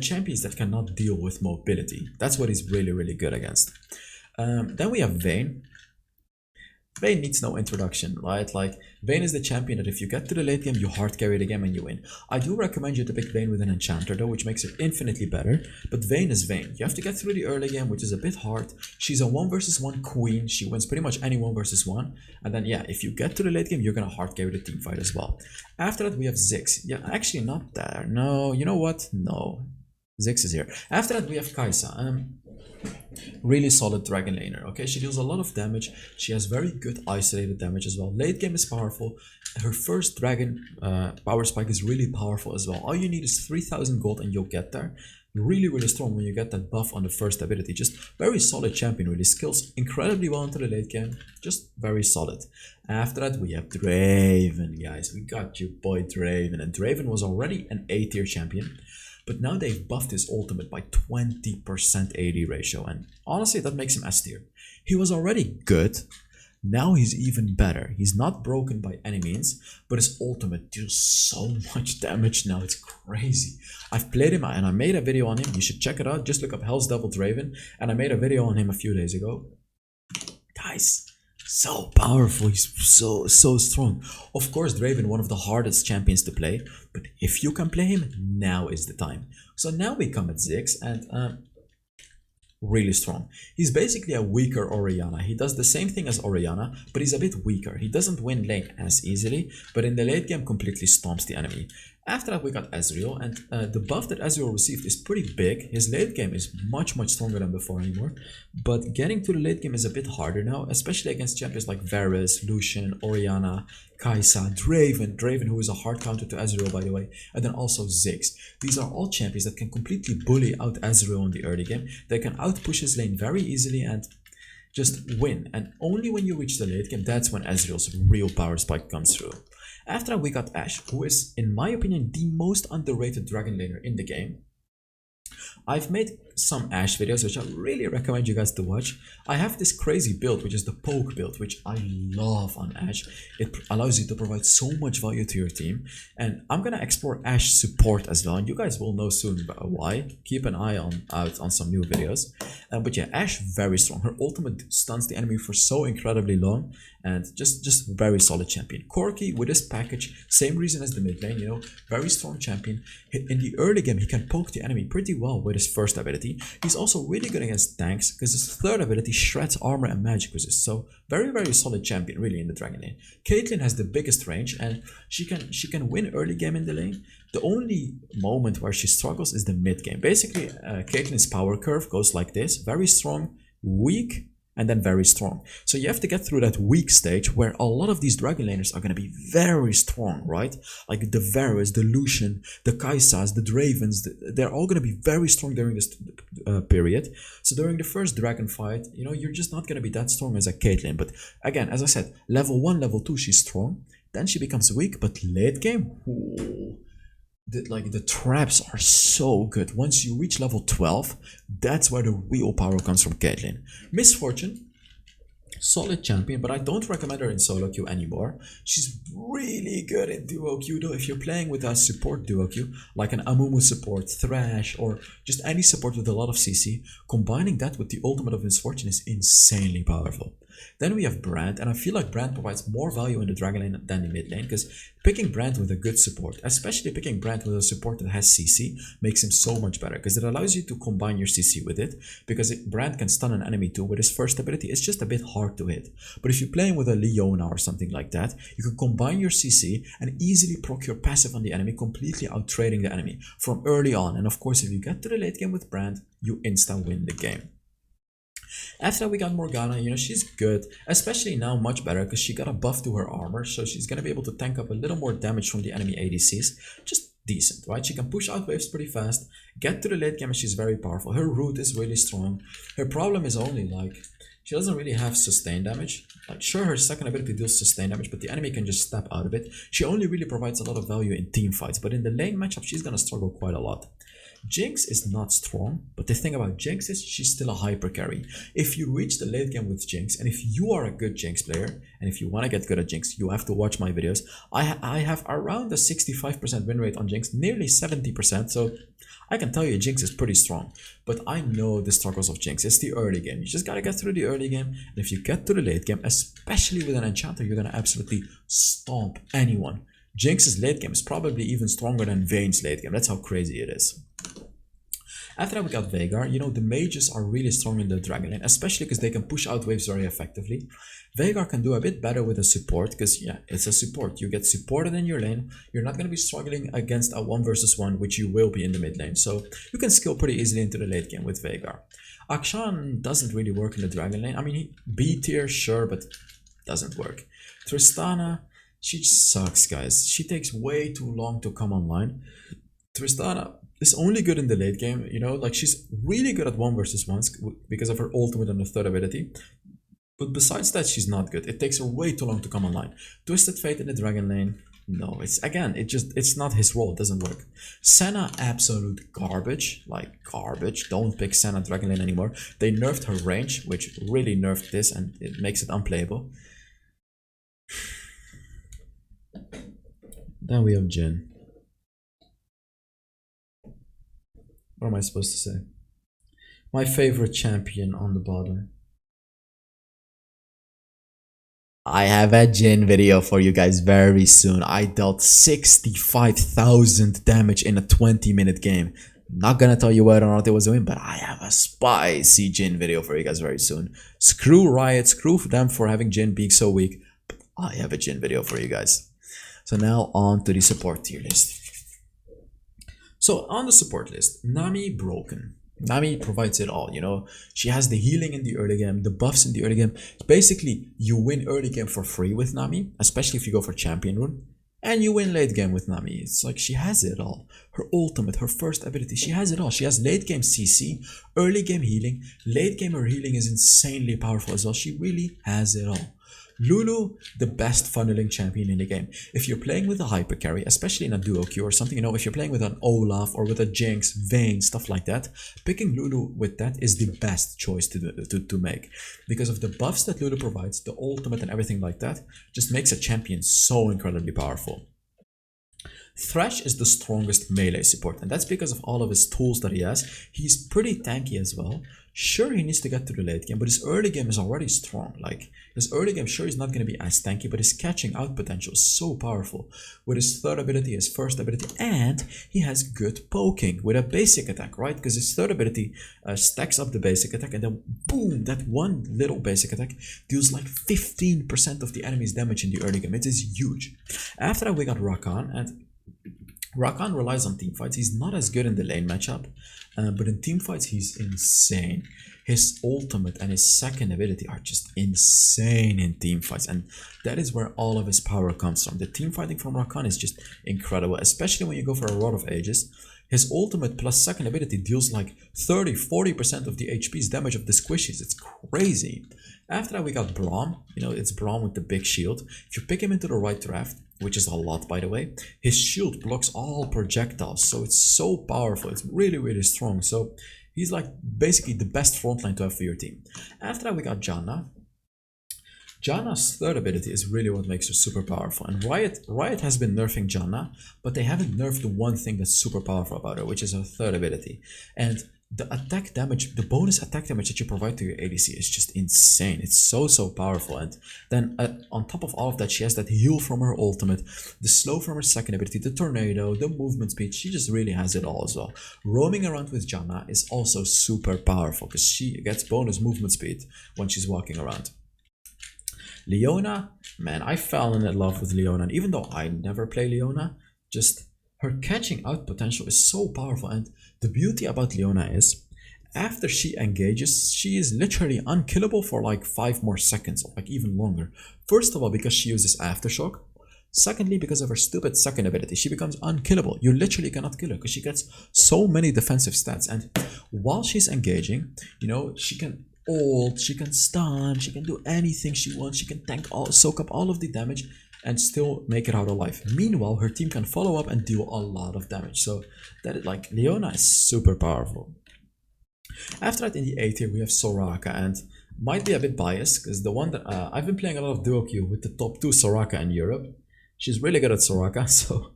champions that cannot deal with mobility. That's what he's really good against. Then we have Vayne. Vayne needs no introduction, right? Like, Vayne is the champion that if you get to the late game, you hard carry the game and you win. I do recommend you to pick Vayne with an enchanter though, which makes it infinitely better. But Vayne is Vayne. You have to get through the early game, which is a bit hard. She's a 1 versus 1 queen. She wins pretty much any 1 versus 1. And then, yeah, if you get to the late game, you're gonna hard carry the team fight as well. After that, we have Ziggs. Yeah, actually not there. No, you know what? No. Ziggs is here. After that, we have Kai'Sa. Really solid dragon laner. Okay, she deals a lot of damage. She has very good isolated damage as well. Late game is powerful. Her first dragon power spike is really powerful as well. All you need is 3000 gold and you'll get there. Really strong when you get that buff on the first ability. Just very solid champion, really skills incredibly well into the late game. Just very solid. After that, we have Draven, guys. We got you, boy, Draven. And Draven was already an A tier champion, but now they've buffed his ultimate by 20% AD ratio, and honestly that makes him S tier. He was already good, now he's even better. He's not broken by any means, but his ultimate deals so much damage now, it's crazy. I've played him and I made a video on him, you should check it out. Just look up HellsDevil Draven, and I made a video on him a few days ago. Guys, so powerful, he's so strong. Of course, Draven, one of the hardest champions to play, but if you can play him, now is the time. So now we come at Ziggs, and really strong. He's basically a weaker Orianna. He does the same thing as Orianna, but he's a bit weaker. He doesn't win lane as easily, but in the late game completely stomps the enemy. After that, we got Ezreal, and the buff that Ezreal received is pretty big. His late game is much stronger than before anymore, but getting to the late game is a bit harder now, especially against champions like Varus, Lucian, Orianna, Kai'Sa, Draven, who is a hard counter to Ezreal, by the way, and then also Ziggs. These are all champions that can completely bully out Ezreal in the early game. They can outpush his lane very easily and just win, and only when you reach the late game, that's when Ezreal's real power spike comes through. After that, we got Ashe, who is, in my opinion, the most underrated dragon laner in the game. I've made some Ashe videos, which I really recommend you guys to watch. I have this crazy build, which is the poke build, which I love on Ashe. It allows you to provide so much value to your team. And I'm going to explore Ashe support as well. And you guys will know soon why. Keep an eye out on some new videos. But yeah, Ashe, very strong. Her ultimate stuns the enemy for so incredibly long. And just very solid champion. Corki, with his package, same reason as the mid lane, you know, very strong champion. In the early game, he can poke the enemy pretty well with his first ability. He's also really good against tanks, because his third ability shreds armor and magic resist. So very solid champion, really, in the dragon lane. Caitlyn has the biggest range, and she can win early game in the lane. The only moment where she struggles is the mid game. Basically, Caitlyn's power curve goes like this: very strong, weak, and then very strong. So you have to get through that weak stage where a lot of these dragon laners are going to be very strong, right? Like the Varus, the Lucian, the Kaisas, the Dravens, they're all going to be very strong during this period. So during the first dragon fight, you know, you're just not going to be that strong as a Caitlyn. But again, as I said, level 1, level 2, she's strong. Then she becomes weak, but late game, ooh, the traps are so good. Once you reach level 12, that's where the real power comes from Caitlyn. Miss Fortune, solid champion, but I don't recommend her in solo queue anymore. She's really good in duo queue though. If you're playing with a support duo queue, like an Amumu support, Thresh, or just any support with a lot of CC, combining that with the ultimate of Miss Fortune is insanely powerful. Then we have Brand, and I feel like Brand provides more value in the dragon lane than the mid lane, because picking Brand with a good support, especially picking Brand with a support that has CC, makes him so much better, because it allows you to combine your CC with it, because Brand can stun an enemy too with his first ability. It's just a bit hard to hit. But if you're playing with a Leona or something like that, you can combine your CC and easily proc your passive on the enemy, completely out-trading the enemy from early on. And of course, if you get to the late game with Brand, you insta-win the game. After that, we got Morgana. You know, she's good, especially now much better because she got a buff to her armor, so she's gonna be able to tank up a little more damage from the enemy ADCs. Just decent, right? She can push out waves pretty fast, get to the late game, and she's very powerful. Her root is really strong. Her problem is only like she doesn't really have sustain damage. Like, sure, her second ability deals sustain damage, but the enemy can just step out of it. She only really provides a lot of value in team fights, but in the lane matchup, she's gonna struggle quite a lot. Jinx is not strong, but the thing about Jinx is she's still a hyper carry. If you reach the late game with Jinx, and if you are a good Jinx player, and if you want to get good at Jinx, you have to watch my videos. I have around a 65% win rate on Jinx, nearly 70%, so I can tell you Jinx is pretty strong. But I know the struggles of Jinx. It's the early game. You just gotta get through the early game, and if you get to the late game, especially with an enchanter, you're gonna absolutely stomp anyone. Jinx's late game is probably even stronger than Vayne's late game. That's how crazy it is. After that, we got Veigar. You know, the mages are really strong in the dragon lane, especially because they can push out waves very effectively. Veigar can do a bit better with a support because, yeah, it's a support. You get supported in your lane. You're not going to be struggling against a 1 versus 1, which you will be in the mid lane. So you can skill pretty easily into the late game with Veigar. Akshan doesn't really work in the dragon lane. I mean, B tier, sure, but doesn't work. Tristana, she sucks, guys. She takes way too long to come online. Tristana is only good in the late game, you know, like she's really good at 1 versus 1s because of her ultimate and the third ability. But besides that, she's not good. It takes her way too long to come online. Twisted Fate in the dragon lane, no, it's not his role. It doesn't work. Senna, absolute garbage, like garbage. Don't pick Senna dragon lane anymore. They nerfed her range, which really nerfed this, and it makes it unplayable. Then we have Jhin. What am I supposed to say? My favorite champion on the bottom. I have a Jhin video for you guys very soon. I dealt 65,000 damage in a 20-minute game. Not gonna tell you whether or not it was a win, but I have a spicy Jhin video for you guys very soon. Screw Riot, screw them for having Jhin being so weak, but I have a Jhin video for you guys. So now on to the support tier list. So on the support list, Nami broken. Nami provides it all, you know. She has the healing in the early game, the buffs in the early game. Basically, you win early game for free with Nami, especially if you go for champion rune. And you win late game with Nami. It's like she has it all. Her ultimate, her first ability, she has it all. She has late game CC, early game healing. Late game her healing is insanely powerful as well. She really has it all. Lulu, the best funneling champion in the game. If you're playing with a hyper carry, especially in a duo queue or something, you know, if you're playing with an Olaf or with a Jinx, Vayne, stuff like that, picking Lulu with that is the best choice to make. Because of the buffs that Lulu provides, the ultimate and everything like that, just makes a champion so incredibly powerful. Thresh is the strongest melee support, and that's because of all of his tools that he has. He's pretty tanky as well. Sure, he needs to get to the late game, but his early game is already strong. Like, his early game, sure, he's not going to be as tanky, but his catching out potential is so powerful. With his third ability, his first ability, and he has good poking with a basic attack, right? Because his third ability stacks up the basic attack, and then boom, that one little basic attack deals like 15% of the enemy's damage in the early game. It is huge. After that, we got Rakan, and Rakan relies on team fights. He's not as good in the lane matchup, but in team fights, he's insane. His ultimate and his second ability are just insane in team fights, and that is where all of his power comes from. The team fighting from Rakan is just incredible, especially when you go for a Rod of Ages. His ultimate plus second ability deals like 30-40% of the HP's damage of the squishies. It's crazy. After that we got Braum. You know, it's Braum with the big shield. If you pick him into the right draft, which is a lot by the way, his shield blocks all projectiles, so it's so powerful. It's really strong. So he's like basically the best frontline to have for your team. After that we got Janna. Janna's third ability is really what makes her super powerful, and Riot has been nerfing Janna, but they haven't nerfed the one thing that's super powerful about her, which is her third ability. And the attack damage, the bonus attack damage that you provide to your ADC is just insane. It's so powerful. And then on top of all of that, she has that heal from her ultimate, the slow from her second ability, the tornado, the movement speed. She just really has it all as well. Roaming around with Janna is also super powerful because she gets bonus movement speed when she's walking around. Leona, man, I fell in love with Leona, and even though I never play Leona, just her catching out potential is so powerful. And the beauty about Leona is, after she engages, she is literally unkillable for like 5 more seconds, or like even longer. First of all, because she uses Aftershock. Secondly, because of her stupid second ability, she becomes unkillable. You literally cannot kill her because she gets so many defensive stats. And while she's engaging, you know, she can ult, she can stun, she can do anything she wants. She can soak up all of the damage and still make it out alive. Meanwhile, her team can follow up and deal a lot of damage. So that is like, Leona is super powerful. After that, in the A tier, we have Soraka, and might be a bit biased because the one that I've been playing a lot of duo queue with the top 2 Soraka in Europe. She's really good at Soraka, so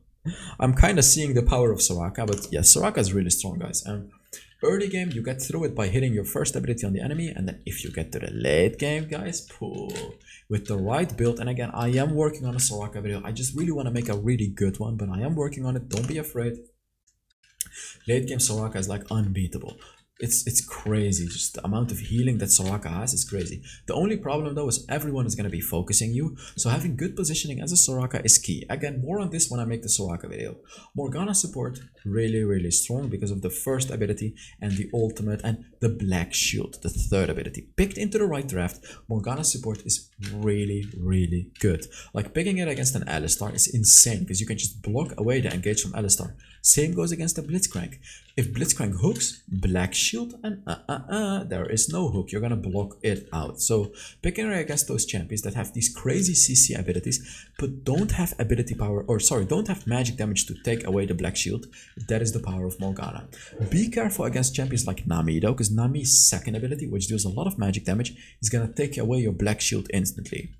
I'm kind of seeing the power of Soraka. But yeah, Soraka is really strong, guys. And early game, you get through it by hitting your first ability on the enemy, and then if you get to the late game, guys, pull with the right build. And again, I am working on a Soraka video. I just really want to make a really good one, but I am working on it. Don't be afraid. Late game Soraka is like unbeatable. It's crazy. Just the amount of healing that Soraka has is crazy. The only problem though is everyone is going to be focusing you, so having good positioning as a Soraka is key. Again, more on this when I make the Soraka video. Morgana support, really strong because of the first ability and the ultimate and the black shield, the third ability. Picked into the right draft, Morgana support is really good. Like picking it against an Alistar is insane because you can just block away the engage from Alistar. Same goes against the Blitzcrank. If Blitzcrank hooks, black shield, and there is no hook. You're gonna block it out. So picking her against those champions that have these crazy CC abilities, but don't have ability power, or sorry, don't have magic damage to take away the black shield, that is the power of Morgana. Be careful against champions like Nami though, because Nami's second ability, which deals a lot of magic damage, is gonna take away your black shield instantly.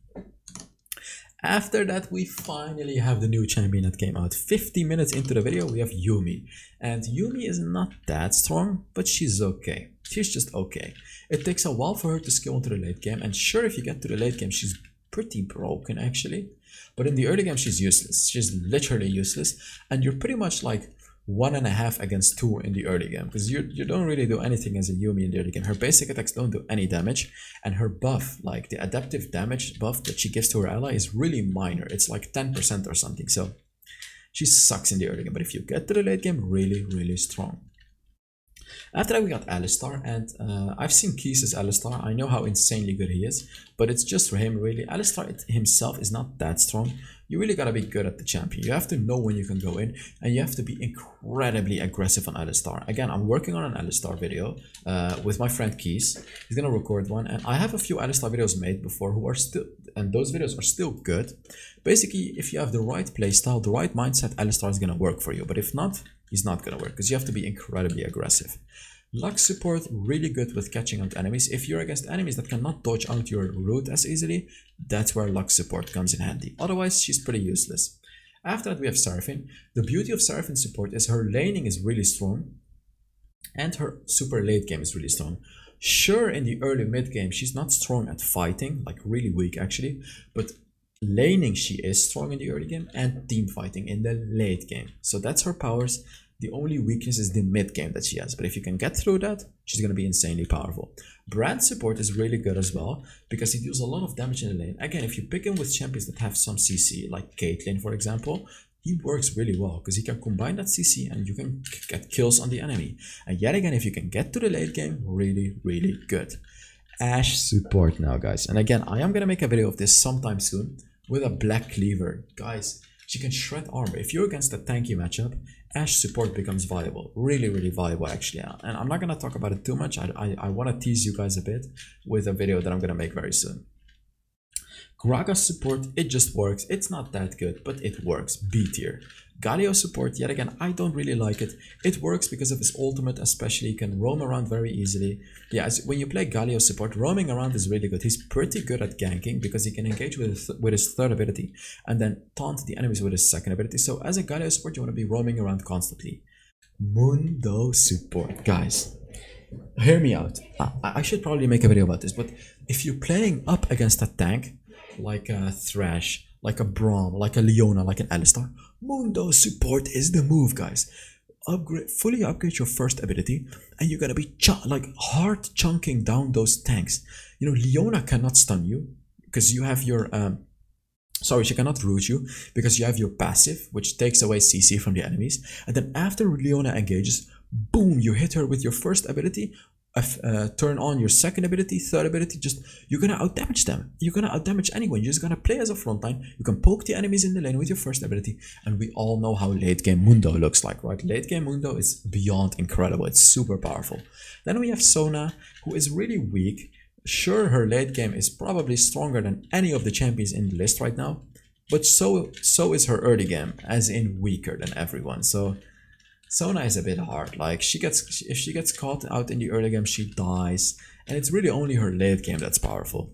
After that, we finally have the new champion that came out. 50 minutes into the video, we have Yuumi. And Yuumi is not that strong, but she's okay. She's just okay. It takes a while for her to skill into the late game, and sure, if you get to the late game, she's pretty broken actually. But in the early game, she's useless. She's literally useless, and you're pretty much like 1.5 against 2 in the early game, because you don't really do anything as a Yuumi in the early game. Her basic attacks don't do any damage, and her buff, like the adaptive damage buff that she gives to her ally, is really minor. It's like 10% or something, so she sucks in the early game. But if you get to the late game, really strong. After that, we got Alistar, and I've seen Keys' Alistar. I know how insanely good he is, but it's just for him really. Alistar himself is not that strong. You really gotta be good at the champion. You have to know when you can go in, and you have to be incredibly aggressive on Alistar. Again, I'm working on an Alistar video with my friend Keys. He's gonna record one, and I have a few Alistar videos made before who are still, and those videos are still good. Basically, if you have the right playstyle, the right mindset, Alistar is gonna work for you. But if not, he's not gonna work because you have to be incredibly aggressive. Lux support, really good with catching out enemies. If you're against enemies that cannot dodge out your route as easily, that's where Lux support comes in handy. Otherwise, she's pretty useless. After that, we have Seraphine. The beauty of Seraphine support is her laning is really strong, and her super late game is really strong. Sure, in the early mid game, she's not strong at fighting, like really weak actually, but laning she is strong in the early game, and team fighting in the late game. So that's her powers. The only weakness is the mid game that she has, but if you can get through that, she's going to be insanely powerful. Brand support is really good as well because he deals a lot of damage in the lane. Again, if you pick him with champions that have some CC, like Caitlyn for example, he works really well because he can combine that CC and you can get kills on the enemy. And yet again, if you can get to the late game, really, really good. Ashe support now, guys. And again, I am going to make a video of this sometime soon with a black cleaver. Guys, she can shred armor. If you're against a tanky matchup, Ashe support becomes viable. Really, really viable, actually. And I'm not going to talk about it too much. I want to tease you guys a bit with a video that I'm going to make very soon. Gragas support, it just works. It's not that good, but it works. B tier. Galio support, yet again, I don't really like it. It works because of his ultimate, especially. He can roam around very easily. Yeah, when you play Galio support, roaming around is really good. He's pretty good at ganking because he can engage with his third ability and then taunt the enemies with his second ability. So as a Galio support, you want to be roaming around constantly. Mundo support, guys. Hear me out. I should probably make a video about this, but if you're playing up against a tank, like a Thresh, like a Braum, like a Leona, like an Alistar, Mundo support is the move, guys. Fully upgrade your first ability, and you're gonna be like hard chunking down those tanks. You know, Leona cannot stun you because you have your sorry, she cannot root you because you have your passive, which takes away CC from the enemies. And then after Leona engages, boom, you hit her with your first ability. Turn on your second ability, third ability, just you're gonna outdamage them. You're gonna outdamage anyone. You're just gonna play as a frontline. You can poke the enemies in the lane with your first ability, and we all know how late game Mundo looks like, right? Late game Mundo is beyond incredible. It's super powerful. Then we have Sona, who is really weak. Sure, her late game is probably stronger than any of the champions in the list right now, but so is her early game, as in weaker than everyone. So Sona is a bit hard. Like if she gets caught out in the early game, she dies, and it's really only her late game that's powerful.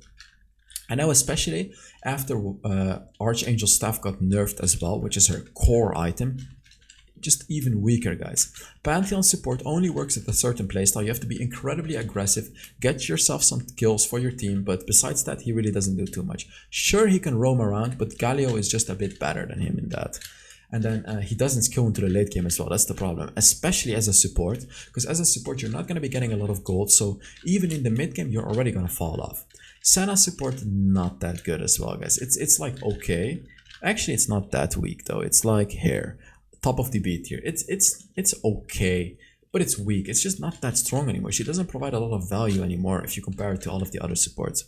And now, especially after Archangel Staff got nerfed as well, which is her core item, just even weaker, guys. Pantheon support only works at a certain playstyle. You have to be incredibly aggressive, get yourself some kills for your team, but besides that, he really doesn't do too much. Sure, he can roam around, but Galio is just a bit better than him in that. And then he doesn't skill into the late game as well. That's the problem, especially as a support, because as a support, you're not going to be getting a lot of gold. So even in the mid game, you're already going to fall off. Senna support, not that good as well, guys. It's like okay. Actually, it's not that weak though. It's like here, top of the B tier. It's okay, but it's weak. It's just not that strong anymore. She doesn't provide a lot of value anymore if you compare it to all of the other supports.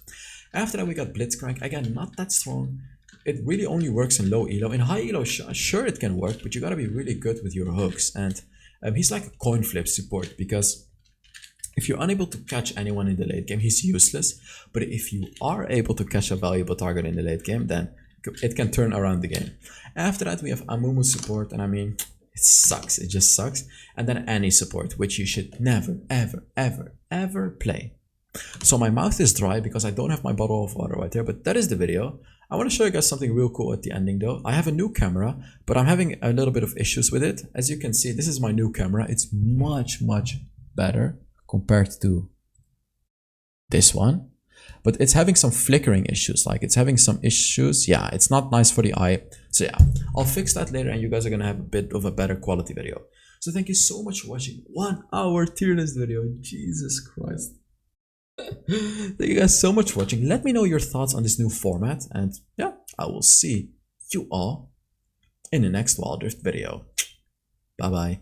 After that, we got Blitzcrank. Again, not that strong. It really only works in low elo. In high elo, sure it can work, but you gotta be really good with your hooks. And he's like a coin flip support, because if you're unable to catch anyone in the late game, he's useless. But if you are able to catch a valuable target in the late game, then it can turn around the game. After that, we have Amumu support, and I mean, it sucks. It just sucks. And then Annie support, which you should never, ever, ever, ever play. So my mouth is dry because I don't have my bottle of water right there, but that is the video. I want to show you guys something real cool at the ending though. I have a new camera, but I'm having a little bit of issues with it. As you can see, this is my new camera. It's much, much better compared to this one, but it's having some flickering issues. Like it's having some issues. Yeah, it's not nice for the eye. So yeah, I'll fix that later and you guys are going to have a bit of a better quality video. So thank you so much for watching 1 hour tier list video. Jesus Christ. Thank you guys so much for watching. Let me know your thoughts on this new format, and yeah, I will see you all in the next Wild Rift video. Bye bye.